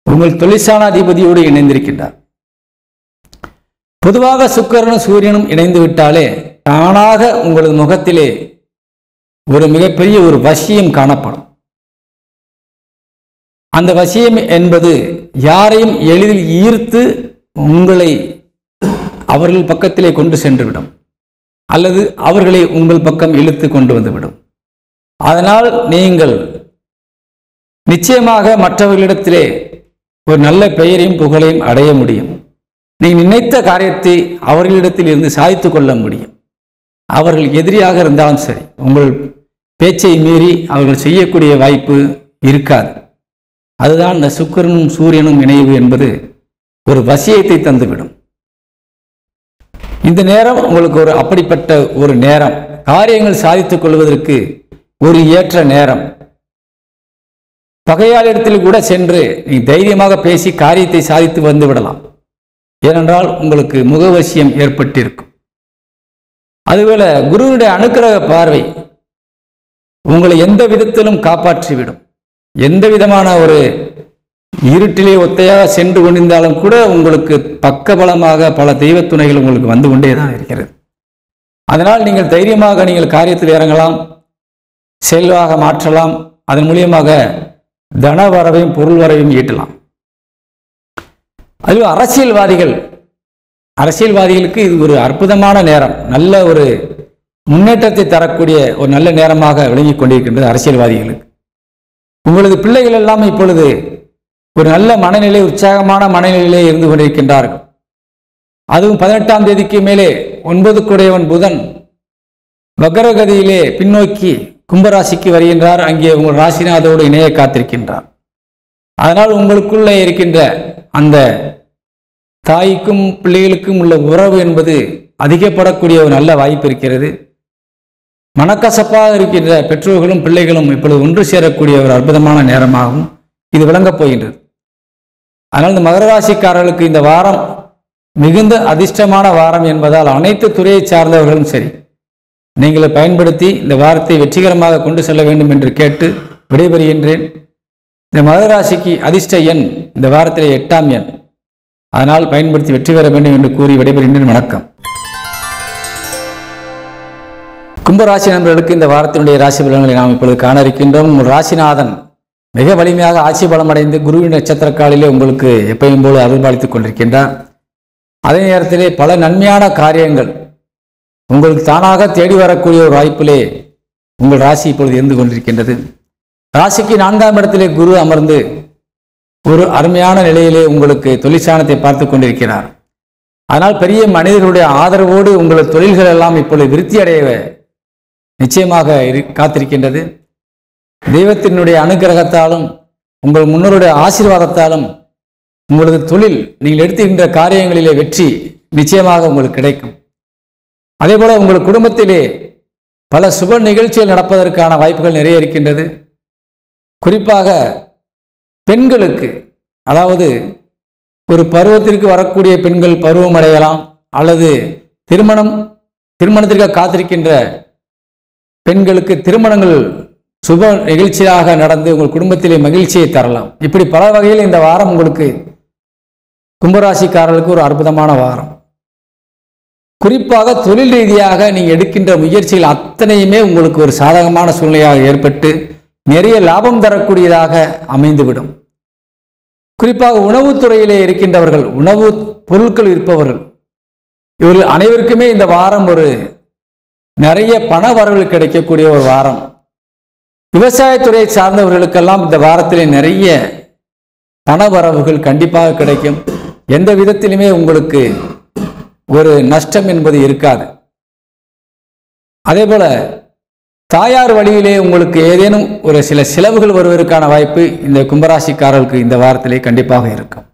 உங்கள் தொழிற்சானாதிபதியோடு இணைந்திருக்கின்றார். பொதுவாக சுக்கிரனும் சூரியனும் இணைந்து விட்டாலே தானாக உங்களது முகத்திலே ஒரு மிகப்பெரிய ஒரு வசியம் காணப்படும். அந்த வசியம் என்பது யாரையும் எளிதில் ஈர்த்து உங்களை அவர்கள் பக்கத்திலே கொண்டு சென்றுவிடும், அல்லது அவர்களை உங்கள் பக்கம் இழுத்து கொண்டு வந்துவிடும். அதனால் நீங்கள் நிச்சயமாக மற்றவர்களிடத்திலே ஒரு நல்ல பெயரையும் புகழையும் அடைய முடியும். நீங்கள் நினைத்த காரியத்தை அவர்களிடத்தில் இருந்து சாதித்து கொள்ள முடியும். அவர்கள் எதிரியாக இருந்தாலும் சரி, உங்கள் பேச்சை மீறி அவர்கள் செய்யக்கூடிய வாய்ப்பு இருக்காது. அதுதான் இந்த சுக்கிரனும் சூரியனும் இணைவு என்பது ஒரு வசியத்தை தந்துவிடும். இந்த நேரம் உங்களுக்கு ஒரு அப்படிப்பட்ட ஒரு நேரம், காரியங்கள் சாதித்துக் கொள்வதற்கு ஒரு ஏற்ற நேரம். பகையாளிடத்தில் கூட சென்று நீ தைரியமாக பேசி காரியத்தை சாதித்து வந்து விடலாம். ஏனென்றால் உங்களுக்கு முகவசியம் ஏற்பட்டிருக்கும். அதுபோல குருவுடைய அனுக்கிரக பார்வை உங்களை எந்த விதத்திலும் காப்பாற்றிவிடும். எந்த விதமான ஒரு இருட்டிலே ஒத்தையாக சென்று கொண்டிருந்தாலும் கூட உங்களுக்கு பக்கபலமாக பல தெய்வ துணைகள் உங்களுக்கு வந்து கொண்டேதான் இருக்கிறது. அதனால் நீங்கள் தைரியமாக நீங்கள் காரியத்தில் இறங்கலாம், செல்வாக மாற்றலாம். அதன் மூலியமாக தன வரவையும் பொருள் வரவையும் ஈட்டலாம். அதுவும் அரசியல்வாதிகளுக்கு இது ஒரு அற்புதமான நேரம். நல்ல ஒரு முன்னேற்றத்தை தரக்கூடிய ஒரு நல்ல நேரமாக விளங்கிக் கொண்டிருக்கின்றது அரசியல்வாதிகளுக்கு. உங்களது பிள்ளைகள் எல்லாம் இப்பொழுது ஒரு நல்ல மனநிலை, உற்சாகமான மனநிலையிலே இருந்து கொண்டிருக்கின்றார்கள். அதுவும் 18ஆம் தேதிக்கு மேலே 9 கூடையவன் புதன் வக்ரகதியிலே பின்னோக்கி கும்பராசிக்கு வருகின்றார். அங்கே உங்கள் ராசிநாதோடு இணைய காத்திருக்கின்றார். அதனால் உங்களுக்குள்ளே இருக்கின்ற அந்த தாய்க்கும் பிள்ளைகளுக்கும் உள்ள உறவு என்பது அதிகப்படக்கூடிய ஒரு நல்ல வாய்ப்பு இருக்கிறது. மனக்கசப்பாக இருக்கின்ற பெற்றோர்களும் பிள்ளைகளும் இப்பொழுது ஒன்று சேரக்கூடிய ஒரு அற்புதமான நேரமாகவும் இது விளங்கப் போகின்றது. அதனால் இந்த மகர ராசிக்காரர்களுக்கு இந்த வாரம் மிகுந்த அதிர்ஷ்டமான வாரம் என்பதால் அனைத்து துறையை சார்ந்தவர்களும் சரி, நீங்கள் பயன்படுத்தி இந்த வாரத்தை வெற்றிகரமாக கொண்டு செல்ல வேண்டும் என்று கேட்டு விடைபெறுகின்றேன். இந்த மகர ராசிக்கு அதிர்ஷ்ட எண் இந்த வாரத்திலே 8ஆம் எண். அதனால் பயன்படுத்தி வெற்றி பெற வேண்டும் என்று கூறி விடைபெறுகின்றேன். வணக்கம். கும்பராசி நண்பர்களுக்கு இந்த வாரத்தினுடைய ராசி பலன்களை நாம் இப்பொழுது காண இருக்கின்றோம். ராசிநாதன் மிக வலிமையாக ஆட்சி பலமடைந்து குருவின் நட்சத்திர காலிலே உங்களுக்கு எப்பயும் போல அருள்பாலித்துக் கொண்டிருக்கின்றார். அதே நேரத்திலே பல நன்மையான காரியங்கள் உங்களுக்கு தானாக தேடி வரக்கூடிய ஒரு வாய்ப்பிலே உங்கள் ராசி இப்பொழுது இருந்து கொண்டிருக்கின்றது. ராசிக்கு 4ஆம் இடத்திலே குரு அமர்ந்து ஒரு அருமையான நிலையிலே உங்களுக்கு தொழிற்சானத்தை பார்த்து கொண்டிருக்கிறார். அதனால் பெரிய மனிதர்களுடைய ஆதரவோடு உங்களது தொழில்கள் எல்லாம் இப்பொழுது விருத்தி அடைய நிச்சயமாக காத்திருக்கின்றது. தெய்வத்தினுடைய அனுகிரகத்தாலும் உங்கள் முன்னோருடைய ஆசீர்வாதத்தாலும் உங்களது தொழில் நீங்கள் எடுத்துக்கின்ற காரியங்களிலே வெற்றி நிச்சயமாக உங்களுக்கு கிடைக்கும். அதே போல உங்கள் குடும்பத்திலே பல சுப நிகழ்ச்சிகள் நடப்பதற்கான வாய்ப்புகள் நிறைய இருக்கின்றது. குறிப்பாக பெண்களுக்கு, அதாவது ஒரு பருவத்திற்கு வரக்கூடிய பெண்கள் பருவம் அடையலாம், அல்லது திருமணத்திற்கு காத்திருக்கின்ற பெண்களுக்கு திருமணங்கள் சுப நிகழ்ச்சியாக நடந்து உங்கள் குடும்பத்திலே மகிழ்ச்சியை தரலாம். இப்படி பல வகையில் இந்த வாரம் உங்களுக்கு கும்பராசிக்காரர்களுக்கு ஒரு அற்புதமான வாரம். குறிப்பாக தொழில் ரீதியாக நீங்கள் எடுக்கின்ற முயற்சிகள் அத்தனையுமே உங்களுக்கு ஒரு சாதகமான சூழ்நிலையாக ஏற்பட்டு நிறைய லாபம் தரக்கூடியதாக அமைந்துவிடும். குறிப்பாக உணவுத்துறையிலே இருக்கின்றவர்கள், உணவு பொருட்கள் இருப்பவர்கள், இவர்கள் அனைவருக்குமே இந்த வாரம் ஒரு நிறைய பண வரவுகள் கிடைக்கக்கூடிய ஒரு வாரம். விவசாயத்துறையை சார்ந்தவர்களுக்கெல்லாம் இந்த வாரத்திலே நிறைய பண வரவுகள் கண்டிப்பாக கிடைக்கும். எந்த விதத்திலுமே உங்களுக்கு ஒரு நஷ்டம் என்பது இருக்காது. அதே போல தாயார் வழியிலே உங்களுக்கு ஏதேனும் ஒரு சில செலவுகள் வருவதற்கான வாய்ப்பு இந்த கும்பராசிக்காரர்களுக்கு இந்த வாரத்திலே கண்டிப்பாக இருக்கும்.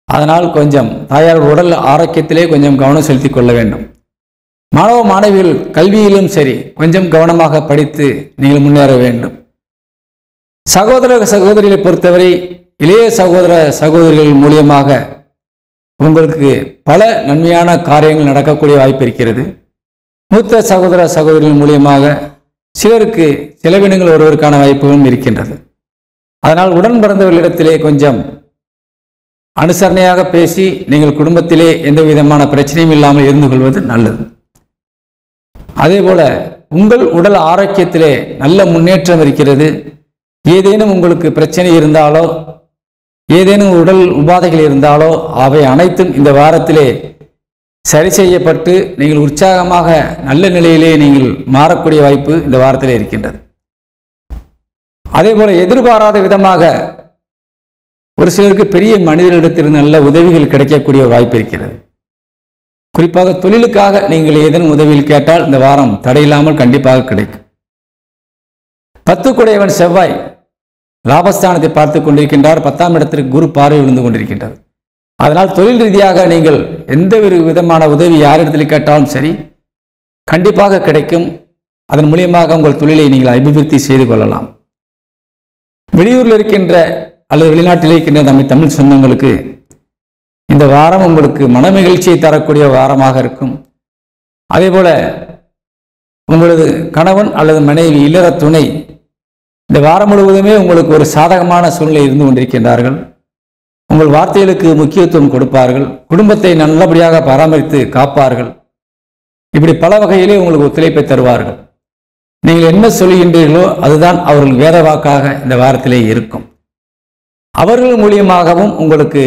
அதனால் கொஞ்சம் தாயார் உடல் ஆரோக்கியத்திலே கொஞ்சம் கவனம் செலுத்திக் கொள்ள வேண்டும். மாணவ மாணவிகள் கல்வியிலும் சரி கொஞ்சம் கவனமாக படித்து நீங்கள் முன்னேற வேண்டும். சகோதர சகோதரிகளை பொறுத்தவரை இளைய சகோதர சகோதரிகள் மூலியமாக உங்களுக்கு பல நன்மையான காரியங்கள் நடக்கக்கூடிய வாய்ப்பு இருக்கிறது. மூத்த சகோதர சகோதரிகள் மூலியமாக சிலருக்கு செலவினங்கள் வருவதற்கான வாய்ப்புகளும் இருக்கின்றது. அதனால் உடன் பிறந்தவர்களிடத்திலே கொஞ்சம் அனுசரணையாக பேசி நீங்கள் குடும்பத்திலே எந்த விதமான பிரச்சனையும் இல்லாமல் இருந்து கொள்வது நல்லது. அதே போல உங்கள் உடல் ஆரோக்கியத்திலே நல்ல முன்னேற்றம் இருக்கிறது. ஏதேனும் உங்களுக்கு பிரச்சனை இருந்தாலோ, ஏதேனும் உடல் உபாதைகள் இருந்தாலோ அவை அனைத்தும் இந்த வாரத்திலே சரி செய்யப்பட்டு நீங்கள் உற்சாகமாக நல்ல நிலையிலே நீங்கள் மாறக்கூடிய வாய்ப்பு இந்த வாரத்திலே இருக்கின்றது. அதே போல எதிர்பாராத விதமாக ஒரு சிலருக்கு பெரிய மனிதர்களிடத்திலிருந்து நல்ல உதவிகள் கிடைக்கக்கூடிய வாய்ப்பு இருக்கிறது. குறிப்பாக தொழிலுக்காக நீங்கள் ஏதேனும் உதவியில் கேட்டால் இந்த வாரம் தடையில்லாமல் கண்டிப்பாக கிடைக்கும். 10 கூடையவன் செவ்வாய் லாபஸ்தானத்தை பார்த்து கொண்டிருக்கின்றார். 10ஆம் இடத்திற்கு குரு பார்வை விழுந்து கொண்டிருக்கின்றார். அதனால் தொழில் ரீதியாக நீங்கள் எந்த ஒரு விதமான உதவி யாரிடத்தில் கேட்டாலும் சரி கண்டிப்பாக கிடைக்கும். அதன் மூலியமாக உங்கள் தொழிலை நீங்கள் அபிவிருத்தி செய்து கொள்ளலாம். வெளியூரில் இருக்கின்ற அல்லது வெளிநாட்டில் இருக்கின்ற நம்ம தமிழ் சொந்தங்களுக்கு இந்த வாரம் உங்களுக்கு மன மகிழ்ச்சியை தரக்கூடிய வாரமாக இருக்கும். அதே போல உங்களது கணவன் அல்லது மனைவி இல்லற துணை இந்த வாரம் முழுவதுமே உங்களுக்கு ஒரு சாதகமான சூழ்நிலை இருந்து கொண்டிருக்கின்றார்கள். உங்கள் வார்த்தைகளுக்கு முக்கியத்துவம் கொடுப்பார்கள். குடும்பத்தை நல்லபடியாக பராமரித்து காப்பார்கள். இப்படி பல வகையிலே உங்களுக்கு ஒத்துழைப்பை தருவார்கள். நீங்கள் என்ன சொல்கின்றீர்களோ அதுதான் அவர்கள் வேத வாக்காக இந்த வாரத்திலே இருக்கும். அவர்கள் மூலியமாகவும் உங்களுக்கு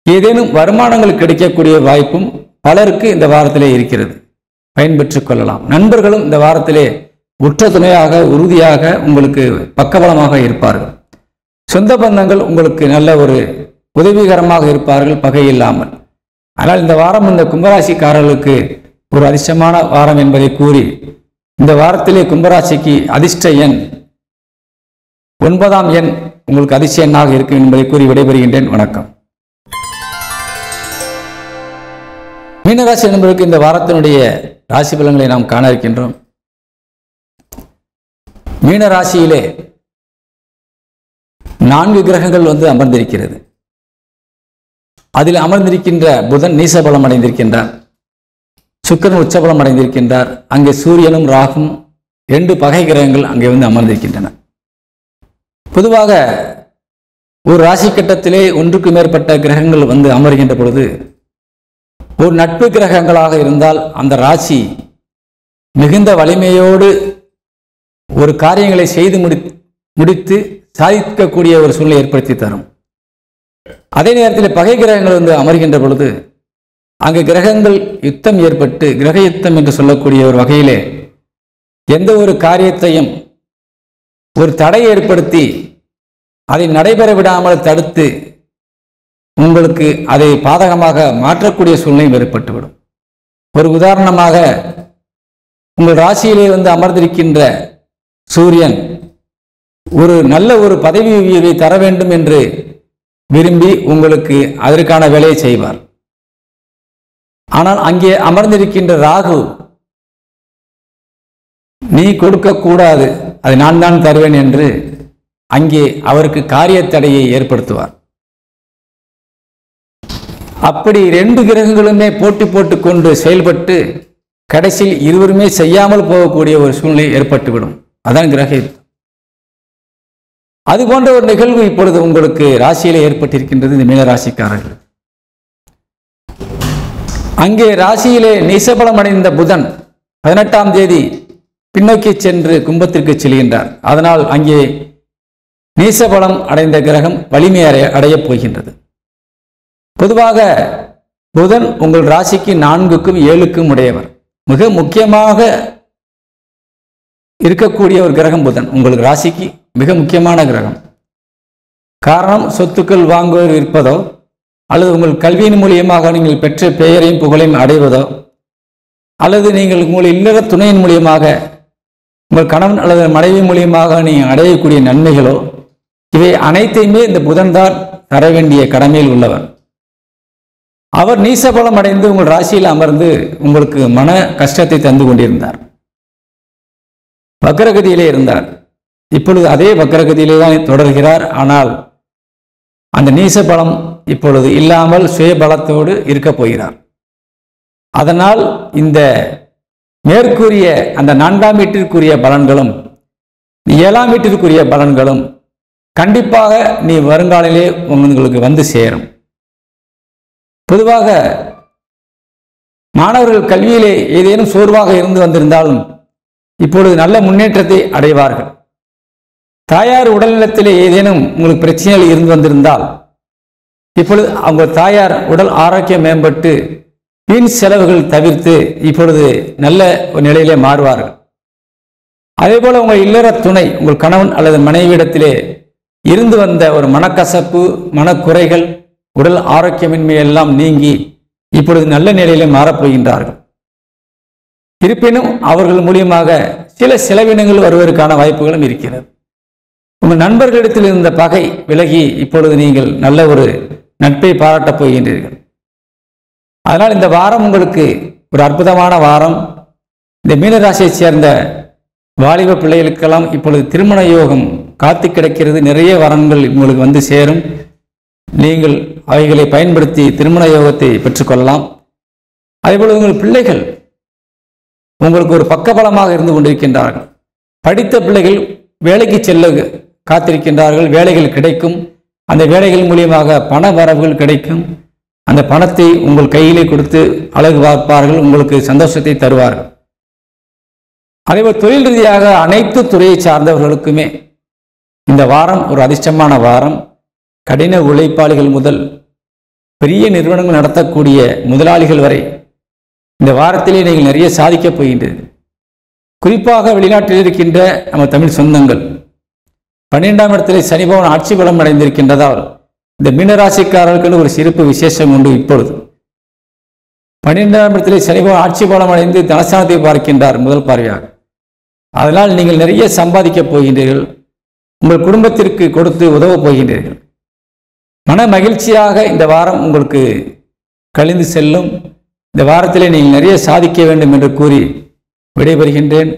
ஏதேனும் வருமானங்கள் கிடைக்கக்கூடிய வாய்ப்பும் பலருக்கு இந்த வாரத்திலே இருக்கிறது. பயன்பெற்றுக் கொள்ளலாம். நண்பர்களும் இந்த வாரத்திலே உற்ற துணையாக உறுதியாக உங்களுக்கு பக்கபலமாக இருப்பார்கள். சொந்த பந்தங்கள் உங்களுக்கு நல்ல ஒரு உதவிகரமாக இருப்பார்கள், பகை இல்லாமல். ஆனால் இந்த வாரம் இந்த கும்பராசிக்காரர்களுக்கு ஒரு அதிர்ஷ்டமான வாரம் என்பதை கூறி, இந்த வாரத்திலே கும்பராசிக்கு அதிர்ஷ்ட எண் 9ஆம் எண் உங்களுக்கு அதிர்ஷ்ட எண்ணாக இருக்கும் என்பதை கூறி விடைபெறுகின்றேன். வணக்கம். மீனராசி என்பதற்கு இந்த வாரத்தினுடைய ராசி பலன்களை நாம் காண இருக்கின்றோம். மீனராசியிலே 4 கிரகங்கள் அமர்ந்திருக்கிறது. அதில் அமர்ந்திருக்கின்ற புதன் நீசபலம் அடைந்திருக்கின்றார், சுக்கிரன் உச்சபலம் அடைந்திருக்கின்றார். அங்கே சூரியனும் ராகும் 2 பகை கிரகங்கள் அங்கே அமர்ந்திருக்கின்றன. பொதுவாக ஒரு ராசி கட்டத்திலே ஒன்றுக்கு மேற்பட்ட கிரகங்கள் அமர்கின்ற பொழுது ஒரு நட்பு கிரகங்களாக இருந்தால் அந்த ராசி மிகுந்த வலிமையோடு ஒரு காரியங்களை செய்து முடித்து சாதிக்கக்கூடிய ஒரு சூழ்நிலை ஏற்படுத்தி தரும். அதே நேரத்தில் பகை கிரகங்கள் அமர்கின்ற பொழுது அங்கு கிரகங்கள் யுத்தம் ஏற்பட்டு, கிரக யுத்தம் என்று சொல்லக்கூடிய ஒரு வகையிலே எந்த ஒரு காரியத்தையும் ஒரு தடை ஏற்படுத்தி அதை நடைபெற விடாமல் தடுத்து உங்களுக்கு அதை பாதகமாக மாற்றக்கூடிய சூழ்நிலை ஏற்பட்டுவிடும். ஒரு உதாரணமாக, உங்கள் ராசியிலே அமர்ந்திருக்கின்ற சூரியன் ஒரு நல்ல ஒரு பதவி உயர்வை தர வேண்டும் என்று விரும்பி உங்களுக்கு அதற்கான வேலையை செய்வார். ஆனால் அங்கே அமர்ந்திருக்கின்ற ராகு, நீ கொடுக்க கூடாது, அதை நான் தான் தருவேன் என்று அங்கே அவருக்கு காரிய தடையை ஏற்படுத்துவார். அப்படி 2 கிரகங்களுமே போட்டி போட்டுக்கொண்டு செயல்பட்டு கடைசியில் இருவருமே செய்யாமல் போகக்கூடிய ஒரு சூழ்நிலை ஏற்பட்டுவிடும். அதான் கிரக யுத்தம். அது போன்ற ஒரு நிகழ்வு இப்பொழுது உங்களுக்கு ராசியிலே ஏற்பட்டிருக்கின்றது. இந்த மீனராசிக்காரர்கள் அங்கே ராசியிலே நீசபலம் அடைந்த புதன் 18ஆம் தேதி பின்னோக்கி சென்று கும்பத்திற்கு செல்கின்றார். அதனால் அங்கே நீசபலம் அடைந்த கிரகம் வலிமை அடையப் போகின்றது. பொதுவாக புதன் உங்கள் ராசிக்கு 4க்கும் 7க்கும் உடையவர். மிக முக்கியமாக இருக்கக்கூடிய ஒரு கிரகம் புதன் உங்களுக்கு ராசிக்கு மிக முக்கியமான கிரகம். காரணம், சொத்துக்கள் வாங்குவது இருப்பதோ அல்லது உங்கள் கல்வியின் மூலியமாக நீங்கள் பெற்ற பெயரையும் புகழையும் அடைவதோ அல்லது நீங்கள் உங்கள் இல்லற துணையின் மூலியமாக உங்கள் கணவன் அல்லது மனைவி மூலியமாக நீங்கள் அடையக்கூடிய நன்மைகளோ, இவை அனைத்தையுமே இந்த புதன் தான் தர வேண்டிய கடமையில் உள்ளவர். அவர் நீசபலம் அடைந்து உங்கள் ராசியில் அமர்ந்து உங்களுக்கு மன கஷ்டத்தை தந்து கொண்டிருந்தார். வக்ரகதியிலே இருந்தார். இப்பொழுது அதே வக்ரகதியிலே தான் தொடர்கிறார். ஆனால் அந்த நீசபலம் இப்பொழுது இல்லாமல் சுயபலத்தோடு இருக்கப் போகிறார். அதனால் இந்த மேற்கூறிய அந்த 4ஆம் வீட்டிற்குரிய பலன்களும் 7ஆம் வீட்டிற்குரிய பலன்களும் கண்டிப்பாக நீ வருங்காலிலே உங்களுக்கு சேரும். பொதுவாக மாணவர்கள் கல்வியிலே ஏதேனும் சோர்வாக இருந்து வந்திருந்தாலும் இப்பொழுது நல்ல முன்னேற்றத்தை அடைவார்கள். தாயார் உடல்நலத்திலே ஏதேனும் உங்களுக்கு பிரச்சனைகள் இருந்து வந்திருந்தால் இப்பொழுது அவங்க தாயார் உடல் ஆரோக்கியம் மேம்பட்டு வீண் செலவுகள் தவிர்த்து இப்பொழுது நல்ல ஒரு நிலையிலே மாறுவார்கள். அதே போல உங்கள் இல்லற துணை, உங்கள் கணவன் அல்லது மனைவியிடத்திலே இருந்து வந்த ஒரு மனக்கசப்பு, மனக்குறைகள், உடல் ஆரோக்கியமின்மை எல்லாம் நீங்கி இப்பொழுது நல்ல நிலையிலே மாறப்போகின்றார்கள். இருப்பினும் அவர்கள் மூலியமாக சில செலவினங்கள் வருவதற்கான வாய்ப்புகளும் இருக்கிறது. உங்கள் நண்பர்களிடத்தில் இருந்த பகை விலகி இப்பொழுது நீங்கள் நல்ல ஒரு நட்பை பாராட்டப் போகின்றீர்கள். அதனால் இந்த வாரம் உங்களுக்கு ஒரு அற்புதமான வாரம். இந்த மீனராசியை சேர்ந்த வாலிப பிள்ளைகளுக்கெல்லாம் இப்பொழுது திருமண யோகம் காத்து கிடக்கிறது. நிறைய வரன்கள் உங்களுக்கு சேரும். நீங்கள் அவைகளை பயன்படுத்தி திருமண யோகத்தை பெற்றுக்கொள்ளலாம். அதேபோல் உங்கள் பிள்ளைகள் உங்களுக்கு ஒரு பக்கபலமாக இருந்து கொண்டிருக்கின்றார்கள். படித்த பிள்ளைகள் வேலைக்கு செல்ல காத்திருக்கின்றார்கள். வேலைகள் கிடைக்கும். அந்த வேலைகள் மூலியமாக பண வரவுகள் கிடைக்கும். அந்த பணத்தை உங்கள் கையிலே கொடுத்து அழகு பார்ப்பார்கள், உங்களுக்கு சந்தோஷத்தை தருவார்கள். அதேபோல் தொழில் ரீதியாக அனைத்து துறையை சார்ந்தவர்களுக்குமே இந்த வாரம் ஒரு அதிர்ஷ்டமான வாரம். கடின உழைப்பாளிகள் முதல் பெரிய நிறுவனங்கள் நடத்தக்கூடிய முதலாளிகள் வரை இந்த வாரத்திலே நீங்கள் நிறைய சாதிக்கப் போகின்றீர்கள். குறிப்பாக வெளிநாட்டில் இருக்கின்ற நம்ம தமிழ் சொந்தங்கள் 12ஆம் இடத்திலே சனி பகவான் ஆட்சி பலம் அடைந்திருக்கின்றதால் இந்த மீனராசிக்காரர்களுக்கு ஒரு சிறப்பு விசேஷம் உண்டு. இப்பொழுது 12ஆம் இடத்திலே சனி பகவான் ஆட்சி பலம் அடைந்து தனஸ்தானத்தை பார்க்கின்றார் முதல் பார்வையாக. அதனால் நீங்கள் நிறைய சம்பாதிக்கப் போகின்றீர்கள். உங்கள் குடும்பத்திற்கு கொடுத்து உதவப் போகின்றீர்கள். மன மகிழ்ச்சியாக இந்த வாரம் உங்களுக்கு கழிந்து செல்லும். இந்த வாரத்திலே நீங்கள் நிறைய சாதிக்க வேண்டும் என்று கூறி விடைபெறுகின்றேன்.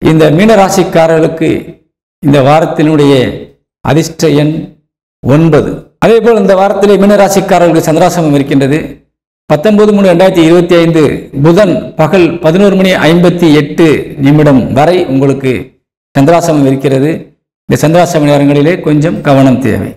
இந்த மீனராசிக்காரர்களுக்கு இந்த வாரத்தினுடைய அதிர்ஷ்ட எண் 9. அதேபோல் இந்த வாரத்திலே மீனராசிக்காரர்களுக்கு சந்திராசிரமம் இருக்கின்றது. 19/3/2025 புதன் பகல் 11:58 வரை உங்களுக்கு சந்திராசிரமம் இருக்கிறது. இந்த சந்திராசிரம நேரங்களிலே கொஞ்சம் கவனம் தேவை.